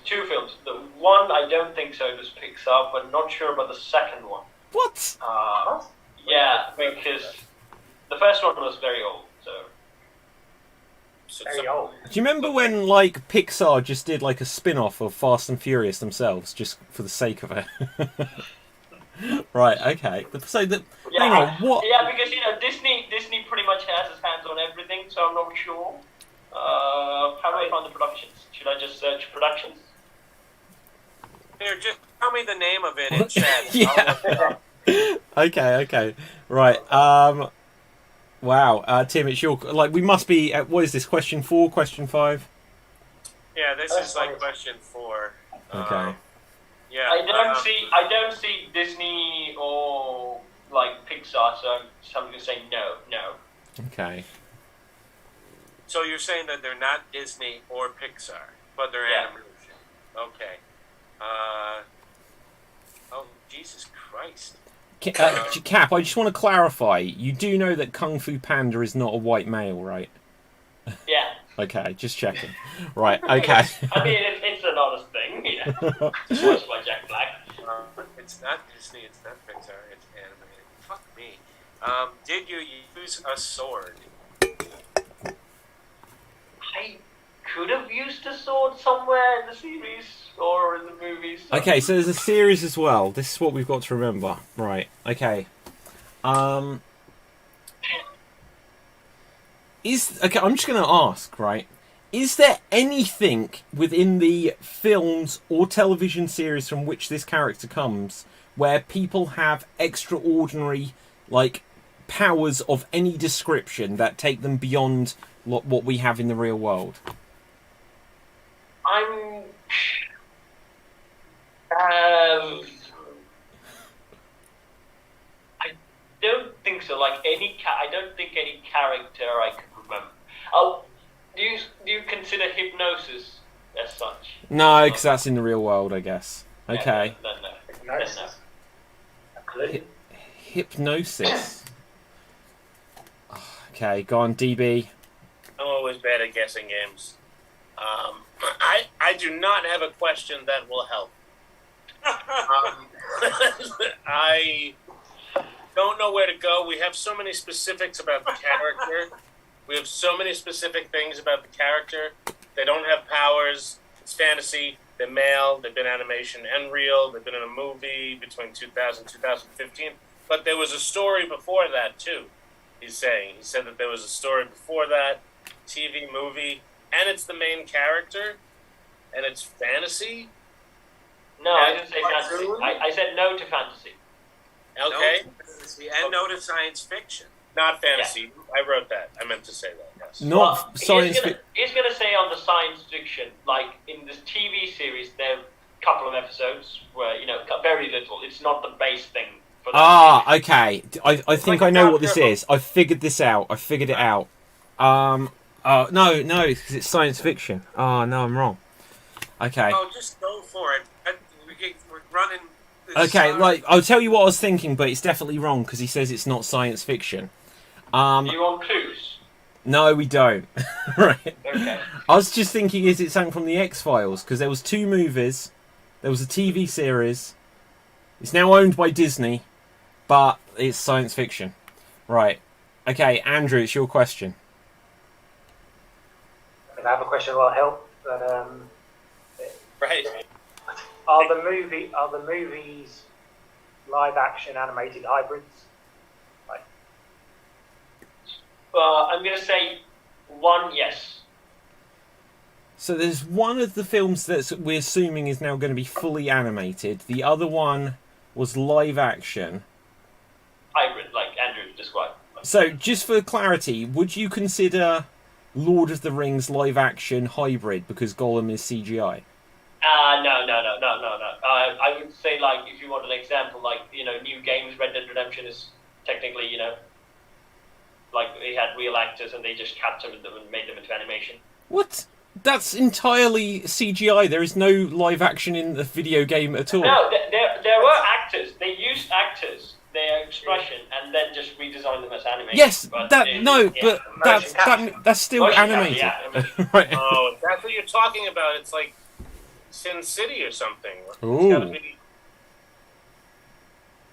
2 films. The one, I don't think so, it was Pixar, but not sure about the second one. What? Yeah, because the first one was very old, so... Very old. Do you remember when like Pixar just did like a spin-off of Fast and Furious themselves, just for the sake of it? Right. Okay. So hang on. What? Yeah, because Disney pretty much has its hands on everything, so I'm not sure. How do I find the productions? Should I just search productions? Here, just tell me the name of it in chat. Yeah. Okay. Right. Wow. Tim, it's your we must be at, what is this? Question 4? Question 5? Yeah, this is like question 4. Okay. Yeah. I don't see Disney or like Pixar, so I'm going to say no. Okay. So you're saying that they're not Disney or Pixar, but they're animation. Okay. Oh, Jesus Christ. Cap, I just want to clarify. You do know that Kung Fu Panda is not a white male, right? Yeah. Okay, just checking. Right, okay. I mean, it's an honest thing, yeah. It's voiced by Jack Black. It's not Disney, it's not Pixar, it's animated. Fuck me. Did you use a sword? I could have used a sword somewhere in the series or in the movies. So. Okay, so there's a series as well. This is what we've got to remember. Right, okay. I'm just going to ask, right? Is there anything within the films or television series from which this character comes where people have extraordinary, like, powers of any description that take them beyond what we have in the real world? I don't think so. Like I don't think any character I could remember. Oh, do you consider hypnosis as such? No, because that's in the real world, I guess. Yeah, Okay. No. Hypnosis. A clue. Hypnosis. Okay, go on, DB. I'm always bad at guessing games. I do not have a question that will help. I don't know where to go. We have so many specifics about the character. We have so many specific things about the character. They don't have powers. It's fantasy. They're male. They've been animation and real. They've been in a movie between 2000 and 2015. But there was a story before that, too, he's saying. He said that there was a story before that, TV, movie, and it's the main character, and it's fantasy. No, I didn't say fantasy. I said no to fantasy. Okay. No to fantasy and no to science fiction. Not fantasy. Yeah. I wrote that. I meant to say that, yes. Not science fiction. He's going to say on the science fiction, like in this TV series, there are a couple of episodes where, very little. It's not the base thing. For Okay. I think I know what this is. I figured this out. I figured it out. No, because it's science fiction. Oh, no, I'm wrong. Okay. Oh, just go for it. We're running. Okay, I'll tell you what I was thinking, but it's definitely wrong because he says it's not science fiction. Do you want clues? No, we don't. Right. Okay. I was just thinking, is it something from the X-Files? Because there was 2 movies, there was a TV series. It's now owned by Disney, but it's science fiction. Right. Okay, Andrew, it's your question. I have a question that'll help, but Right. are the movies live action animated hybrids? I'm going to say one yes. So there's one of the films that we're assuming is now going to be fully animated. The other one was live action. Hybrid, like Andrew described. So just for clarity, would you consider Lord of the Rings live action hybrid because Gollum is CGI? No. I would say, like, if you want an example, like, new games, Red Dead Redemption is technically, like, they had real actors and they just captured them and made them into animation. What? That's entirely CGI. There is no live action in the video game at all. No, there were actors. They used actors, their expression, and then just redesigned them as animation. Yes, but that's still motion animated. capture, yeah. Right. Oh, that's what you're talking about. It's like Sin City or something. Ooh.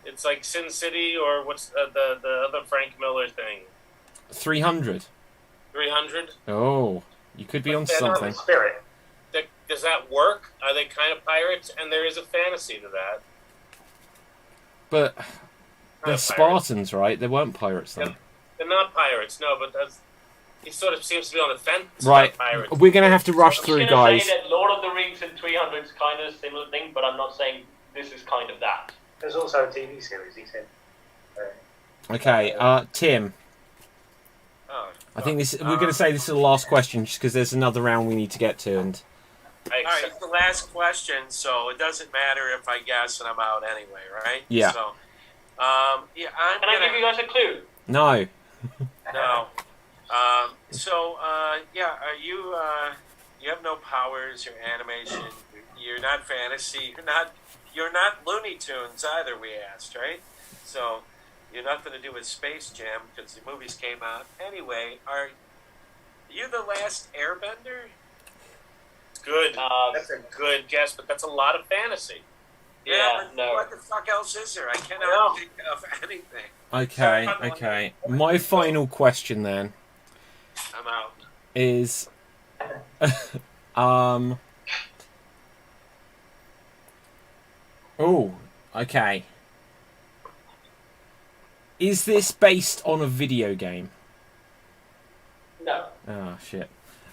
It's like Sin City or what's the other Frank Miller thing? 300. 300? Oh, you could be on But then, something. Spirit. Does that work? Are they kind of pirates? And there is a fantasy to that. But Not they're pirates. Spartans, right? They weren't pirates then. They're not pirates, no, but he sort of seems to be on the fence Right. about pirates. We're going to have to rush through, I'm just going to guys. say that Lord of the Rings and 300 is kind of a similar thing, but I'm not saying this is kind of that. There's also a TV series, he said. Okay, Tim. Oh, I think we're going to say this is the last question just because there's another round we need to get to. And I all right, accept- it's the last question, so it doesn't matter if I guess and I'm out anyway, right? Yeah. So, Can I give you guys a clue? no. No. Are you? You have no powers. You're animation. You're not fantasy. You're not Looney Tunes either. We asked, right? So, you're nothing to do with Space Jam because the movies came out anyway. Are you the last Airbender? Good. That's a good guess, but that's a lot of fantasy. Yeah, but no. what the fuck else is there? I cannot think of anything. Okay. My final question then I'm out. is, Oh, okay. Is this based on a video game? No. Oh, shit.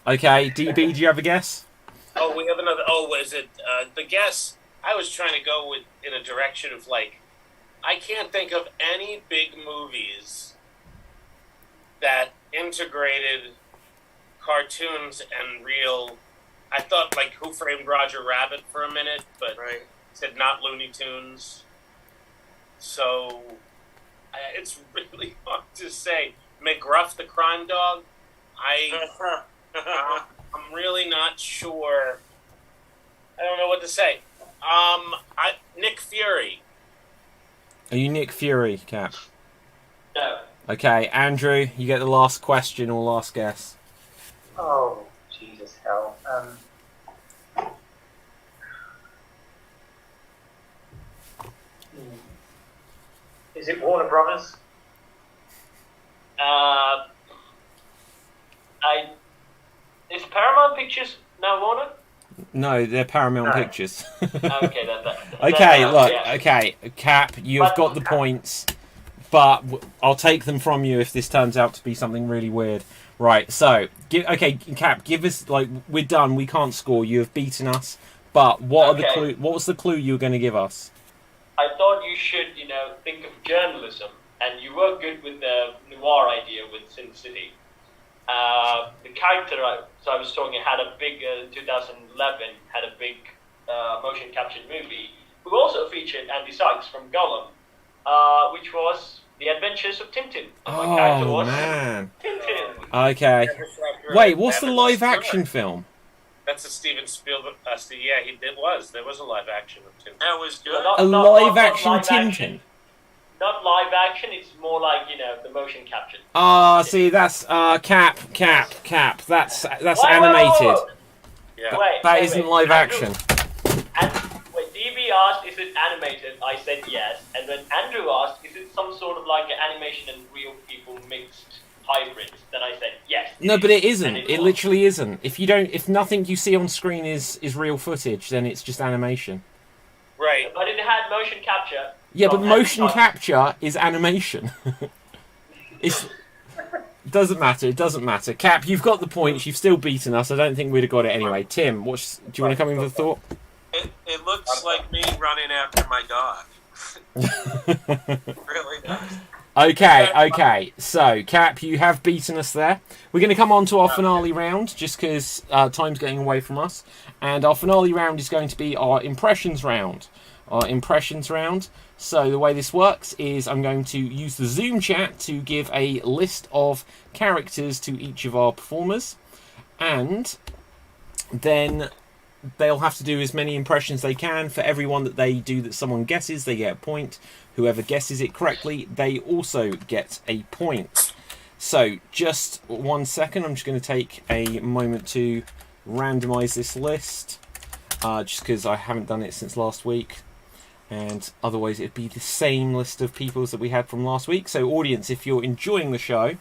Okay, DB, do you have a guess? Oh, we have another. Oh, is it the guess? I was trying to go in a direction of like, I can't think of any big movies that integrated cartoons and real. I thought like Who Framed Roger Rabbit for a minute, but said not Looney Tunes. So it's really hard to say. McGruff the Crime Dog. I'm really not sure. I don't know what to say. Nick Fury. Are you Nick Fury, Cap? No. Okay, Andrew, you get the last question or last guess. Oh, Jesus hell. Is it Warner Brothers? Is Paramount Pictures now Warner? No, they're Paramount Pictures. Okay, Okay, Cap, you've got the points, but I'll take them from you if this turns out to be something really weird. Right, so, Cap, give us, like, we're done, we can't score, you have beaten us, but what was the clue you were going to give us? I thought you should, think of journalism, and you were good with the noir idea with Sin City. The character I was talking had a big 2011 had a big motion captured movie, who also featured Andy Sykes from Gollum, which was The Adventures of Tintin. And my character was Tintin. Okay. Wait, what's the live action film? That's a Steven Spielberg. There was a live action of Tintin. That was good. A live action Tintin. Not live action. It's more like the motion captured. See, that's Cap. That's animated. Yeah. That isn't live action. And when DB asked, "Is it animated?" I said yes. And when Andrew asked, "Is it some sort of like an animation and real people mixed hybrids?" Then I said yes. No, but it isn't. It literally isn't. If nothing you see on screen is real footage, then it's just animation. Right. But it had motion capture. Yeah, but motion capture is animation. It doesn't matter. Cap, you've got the points. You've still beaten us. I don't think we'd have got it anyway. Tim, do you want to come in with a thought? It looks like me running after my dog. It really does. Okay. So, Cap, you have beaten us there. We're going to come on to our finale round, just because time's getting away from us. And our finale round is going to be our impressions round. So the way this works is I'm going to use the Zoom chat to give a list of characters to each of our performers, and then they'll have to do as many impressions they can. For every one that they do that someone guesses, they get a point. Whoever guesses it correctly, they also get a point. So just 1 second, I'm just going to take a moment to randomise this list, just because I haven't done it since last week. And otherwise it'd be the same list of peoples that we had from last week. So audience, if you're enjoying the show,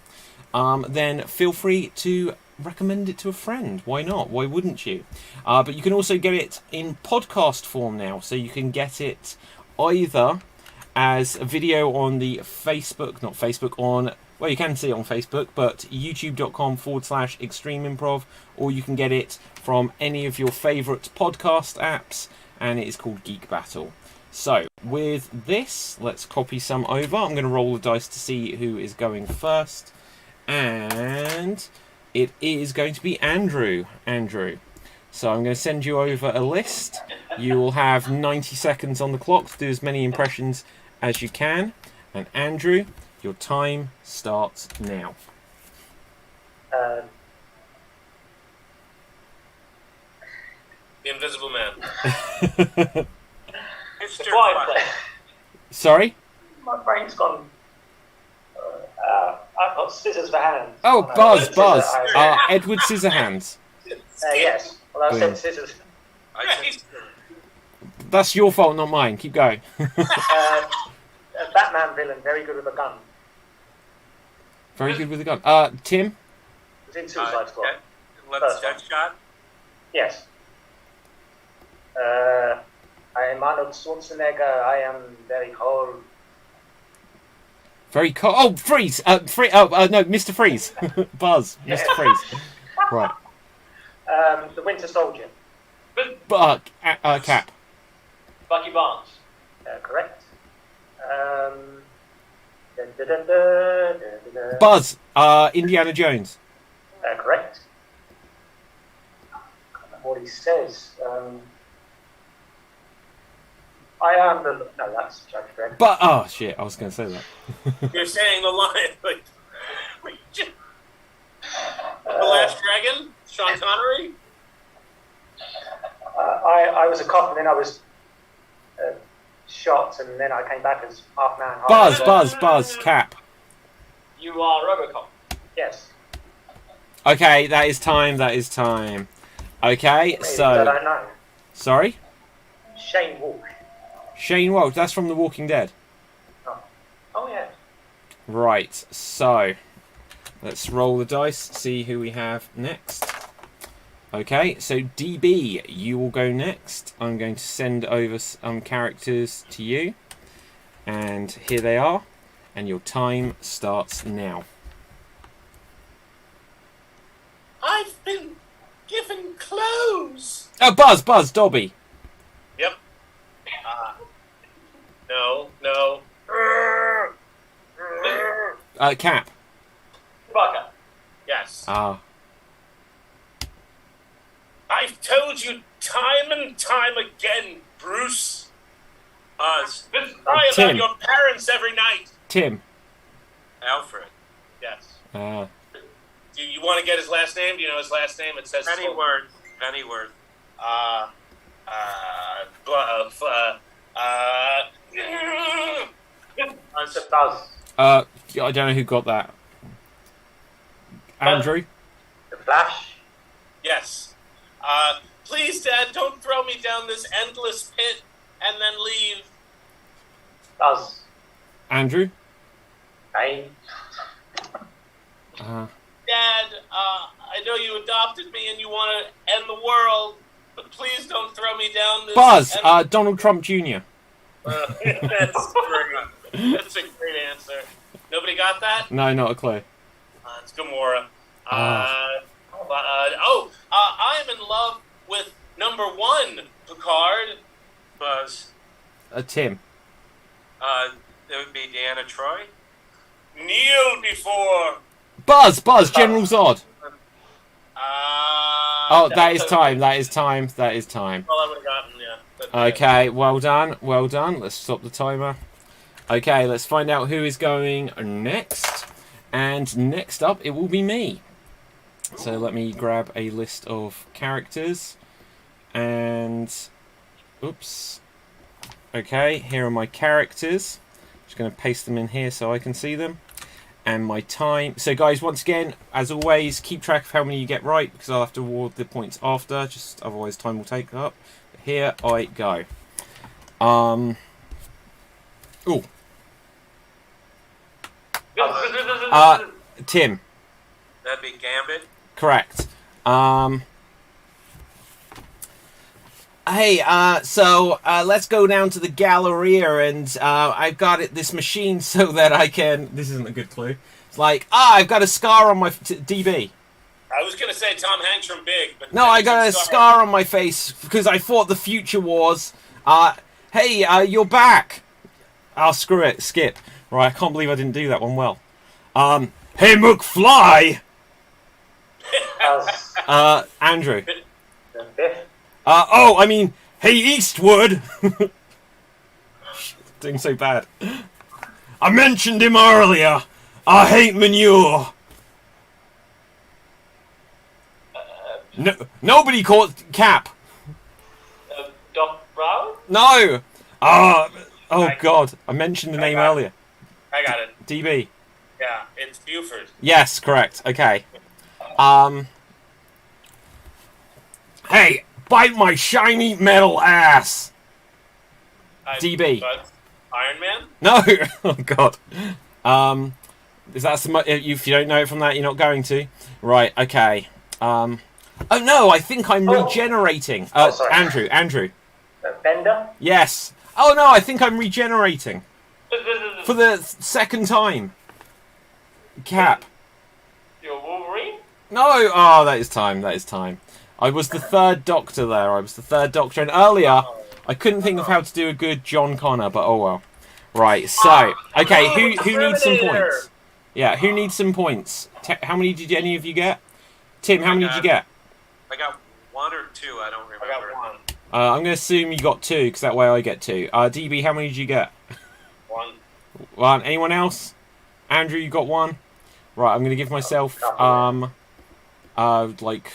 then feel free to recommend it to a friend. Why not? Why wouldn't you? But you can also get it in podcast form now. So you can get it either as a video on the well, you can see it on Facebook, but youtube.com/Xstreamed or you can get it from any of your favourite podcast apps, and it is called Geek Battle. So, with this, let's copy some over. I'm going to roll the dice to see who is going first. And it is going to be Andrew. So I'm going to send you over a list. You will have 90 seconds on the clock to do as many impressions as you can. And Andrew, your time starts now. The Invisible Man. Sorry? My brain's gone. I've got scissors for hands. Oh, Buzz. Edward Scissorhands. Yes. Well, I said scissors. That's your fault, not mine. Keep going. A Batman villain, very good with a gun. Very good with a gun. Tim? It was in Suicide Squad. Let's Deadshot. Yes. I am Arnold Schwarzenegger. I am very cold. Very cold. Oh, Freeze! No, Mr. Freeze. Buzz. Yeah. Mr. Freeze. Right. The Winter Soldier. Cap. Bucky Barnes. Correct. Buzz. Indiana Jones. Correct. I can't remember what he says. I am the... No, that's Judge Dredd. But oh shit, I was going to say that. You're saying the line like The Last Dragon, Sean Connery. I was a cop and then I was shot and then I came back as half man, half... Buzz, Cap. You are Robocop. Yes. Okay, that is time. Okay, Maybe, so... I don't know. Sorry? Shane Walsh. Shane Walsh, that's from The Walking Dead. Oh, yeah. Right, so... Let's roll the dice, see who we have next. Okay, so DB, you will go next. I'm going to send over some characters to you. And here they are. And your time starts now. I've been given clothes. Oh, Buzz, Dobby. Yep. No. Cap. Chewbacca. Yes. I've told you time and time again, Bruce. Buzz. Cry Tim. about your parents every night. Tim. Alfred. Yes. Do you want to get his last name? Do you know his last name? It says Pennyworth. Buzz. I don't know who got that. Andrew? The Flash. Yes. Please, Dad, don't throw me down this endless pit and then leave. Buzz. Andrew? Bane. Dad, I know you adopted me and you want to end the world, but please don't throw me down this... Buzz! Donald Trump Jr. That's great. That's a great answer. Nobody got that? No, not a clue. It's Gamora. Ah. I'm in love with number 1, Picard. Buzz. Tim. It would be Deanna Troy. Kneel before. Buzz, General Zod. Oh, that is time. Well, I would have gotten, yeah. But, Okay, well done. Let's stop the timer. Okay, let's find out who is going next. And next up, it will be me. So let me grab a list of characters. And... Oops. Okay, here are my characters. Just going to paste them in here so I can see them. And my time. So guys, once again, as always, keep track of how many you get right, because I'll have to award the points after, just otherwise time will take up. Here I go. Ooh. Tim. That'd be Gambit. Correct. Hey, so let's go down to the Galleria, and I've got this machine so that I can... This isn't a good clue. It's like, I've got a scar on my... DB. I was going to say Tom Hanks from Big, but... No, I got a scar on my face because I fought the Future Wars. Hey, you're back. Oh, screw it. Skip. Right, I can't believe I didn't do that one well. Hey, McFly! Andrew. Biff. Hey, Eastwood! Doing so bad. I mentioned him earlier. I hate manure. Nobody caught Cap. Doc Brown? No! God. I mentioned the name earlier. I got it. DB. Yeah, it's Buford. Yes, correct. Okay. Hey, bite my shiny metal ass! DB. Iron Man? No! Oh, God. Is that some... If you don't know it from that, you're not going to. Right, okay. Oh, no, I think I'm regenerating. sorry. Andrew. Bender? Yes. Oh, no, I think I'm regenerating. For the second time. Cap. You're Wolverine? No! Oh, that is time. I was the third Doctor there. And earlier, I couldn't think of how to do a good John Connor, but oh well. Right, so okay, who needs some points? Yeah, who needs some points? How many did any of you get? Tim, how many did you get? I got 1 or 2. I don't remember. I got 1. I'm going to assume you got 2, because that way I get 2. DB, how many did you get? 1. 1. Anyone else? Andrew, you got 1? Right, I'm going to give myself, like,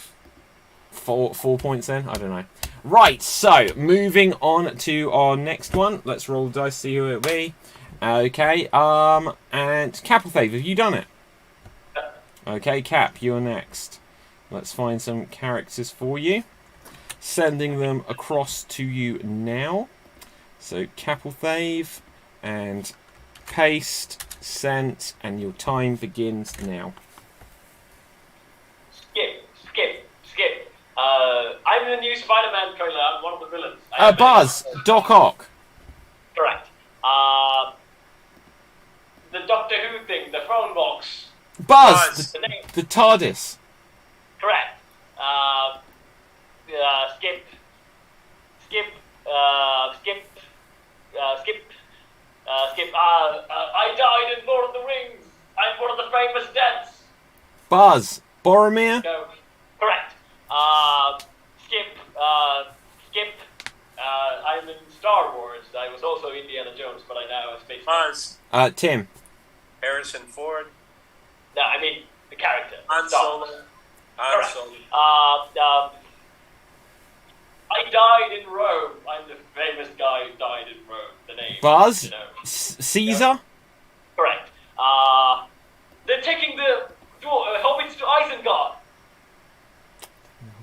4 points then? I don't know. Right, so, moving on to our next one. Let's roll the dice, see who it'll be. Okay, and Capelthave, have you done it? Okay, Cap, you're next. Let's find some characters for you. Sending them across to you now. So, Capelthave, and paste, sent, and your time begins now. Skip. I'm in the new Spider-Man trailer. I'm one of the villains. Buzz, Doc Ock. Correct. The Doctor Who thing, the phone box. Buzz, The name. the TARDIS. Correct. Skip. I died in Lord of the Rings. I'm one of the famous deaths. Buzz, Boromir. No. Correct. Skip. I'm in Star Wars. I was also Indiana Jones, but I now have space. Buzz. Tim. Harrison Ford. No, I mean the character. Han Star Solo. Wars. Han Correct. Solo. I died in Rome. I'm the famous guy who died in Rome. The name. Buzz. You know. Caesar. Correct. They're taking the hobbits to Isengard.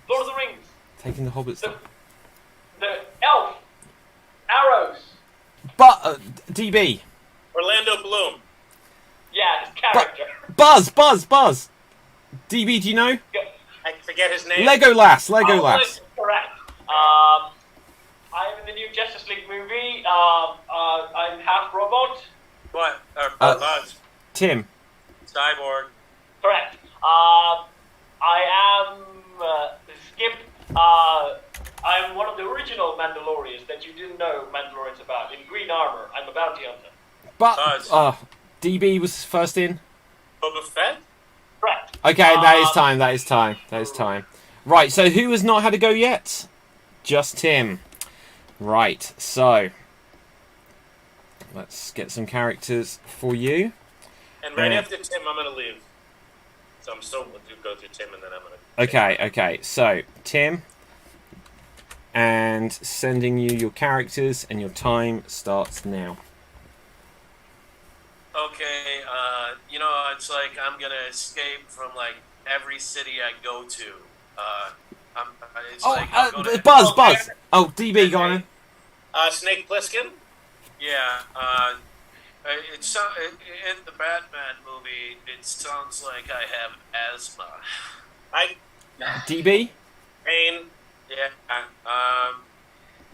Lord of the Rings. Taking the hobbits. The elf. Arrows. But DB. Orlando Bloom. Yeah, his character. Buzz. DB, do you know? I forget his name. Legolas. Correct. I'm in the new Justice League movie. I'm half robot. What? Buzz. Tim. Cyborg. Correct. I am Skip. I'm one of the original Mandalorians that you didn't know Mandalorians about. In green armor. I'm a bounty hunter. Buzz. DB was first in. Boba Fett? Correct. Okay, that is time. Right, so who has not had a go yet? Just Tim. Right, so let's get some characters for you. And right after Tim, I'm going to leave. So I'm still going to go through Tim and then I'm going to... Okay, so Tim, and sending you your characters, and your time starts now. Okay, it's like I'm gonna escape from like every city I go to. I'll go to... Buzz. Oh, DB, go on. Snake Plissken? Yeah, in the Batman movie, it sounds like I have asthma. DB? Pain? Yeah,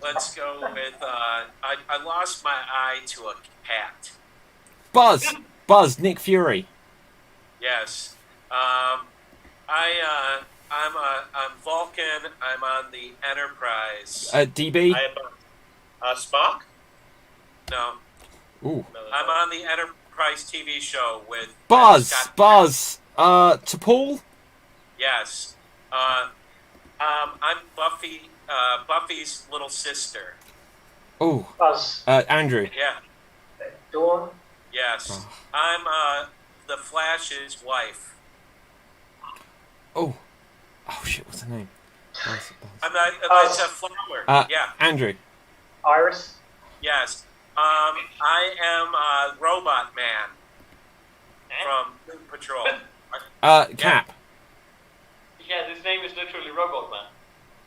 let's go with, I lost my eye to a cat. Buzz, Nick Fury. Yes. I'm Vulcan. I'm on the Enterprise. DB? Spock? No. Ooh. I'm on the Enterprise TV show with... Buzz. T'Pol? Yes. I'm Buffy, Buffy's little sister. Ooh. Buzz. Andrew. Yeah. Dawn. Yes. I'm the Flash's wife. Oh shit, what's her name? Buzz. It's a flower. Yeah. Andrew. Iris. Yes. I am Robot Man from Doom Patrol. Cap. Yeah, his name is literally Robot Man.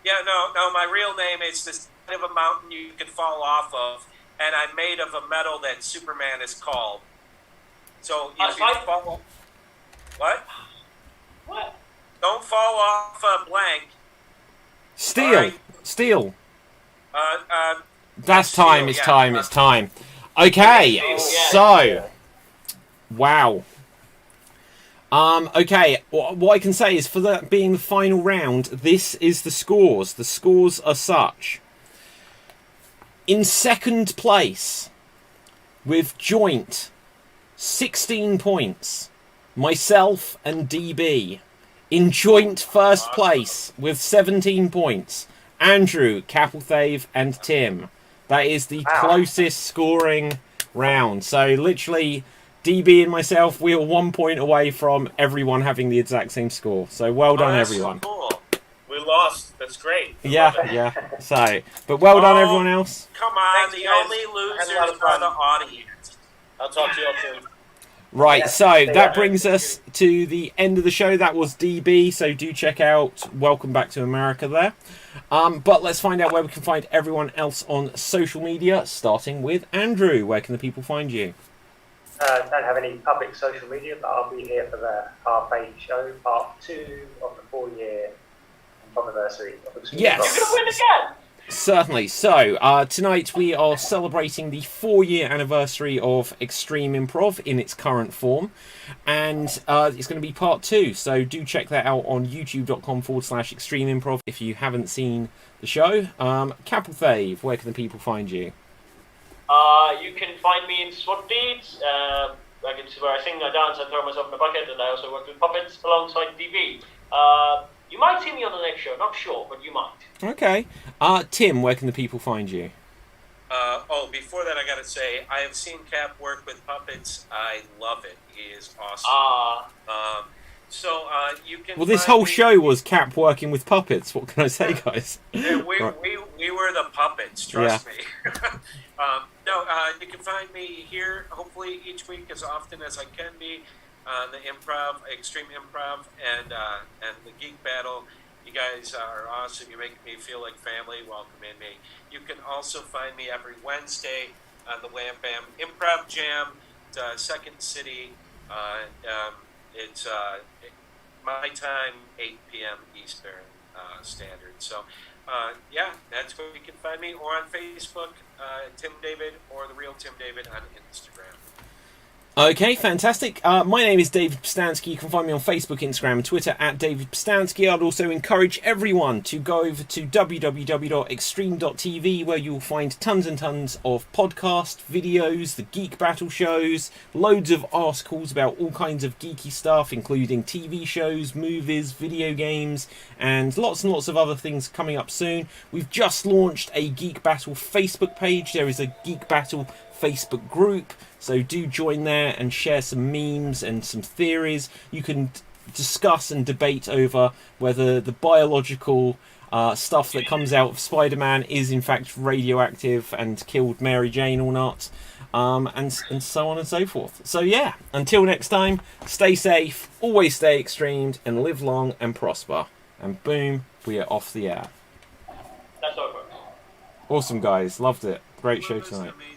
Yeah, no, my real name is this kind of a mountain you could fall off of, and I'm made of a metal that Superman is called. So if you fall... What? What? Don't fall off a blank. Steel. Right. Steel. That's Steel, time. It's yeah. time. It's time. Okay. So. Wow. Okay. What I can say is, for that being the final round, this is the scores. The scores are such. In second place, with joint 16 points, myself and DB. In joint first place with 17 points, Andrew, Capelthave, and Tim. That is the closest scoring round. So literally, DB and myself, we were 1 point away from everyone having the exact same score. So well done, everyone. So cool. We lost. That's great. Yeah. So, but well done, everyone else. Come on, Thanks, the guys. only losers Had a lot of are fun. the audience. I'll talk to you all soon. Right, Yeah, so yeah. that brings us to the end of the show. That was DB, so do check out Welcome Back to America there. But let's find out where we can find everyone else on social media, starting with Andrew. Where can the people find you? Don't have any public social media, but I'll be here for the half-age show, part 2 of the 4-year anniversary of the Yes. You're going to win again! Certainly. So, tonight we are celebrating the 4-year anniversary of Extreme Improv in its current form. And it's going to be part 2. So do check that out on youtube.com/Extreme Improv if you haven't seen the show. Capelthave, where can the people find you? You can find me in SWAT Deeds. It's where I sing, I dance, I throw myself in a bucket, and I also work with puppets alongside DB. You might see me on the next show, not sure, but you might. Okay. Tim, where can the people find you? Before that, I gotta say, I have seen Cap work with puppets. I love it. He is awesome. You can. Well, this find whole me- show was Cap working with puppets. What can I say, guys? Yeah, we were the puppets. Trust me. You can find me here. Hopefully, each week as often as I can be. The Improv, Extreme Improv, and the Geek Battle. You guys are awesome. You make me feel like family. Welcome in me. You can also find me every Wednesday on the Wham Bam Improv Jam, Second City. It's my time, 8 p.m. Eastern Standard. So, that's where you can find me, or on Facebook, Tim David, or the real Tim David on Instagram. Okay, fantastic. My name is David Pstansky. You can find me on Facebook, Instagram, and Twitter at David Pstansky. I'd also encourage everyone to go over to www.xstreamed.tv, where you'll find tons and tons of podcast videos, the Geek Battle shows, loads of articles about all kinds of geeky stuff, including TV shows, movies, video games, and lots of other things coming up soon. We've just launched a Geek Battle Facebook page. There is a Geek Battle Facebook group, so do join there and share some memes and some theories. You can discuss and debate over whether the biological stuff that comes out of Spider-Man is in fact radioactive and killed Mary Jane or not, and so on and so forth. So yeah, until next time, stay safe, always stay extremed, and live long and prosper. And boom, we are off the air. That's over. Awesome, guys, loved it. Great show tonight. Amazing.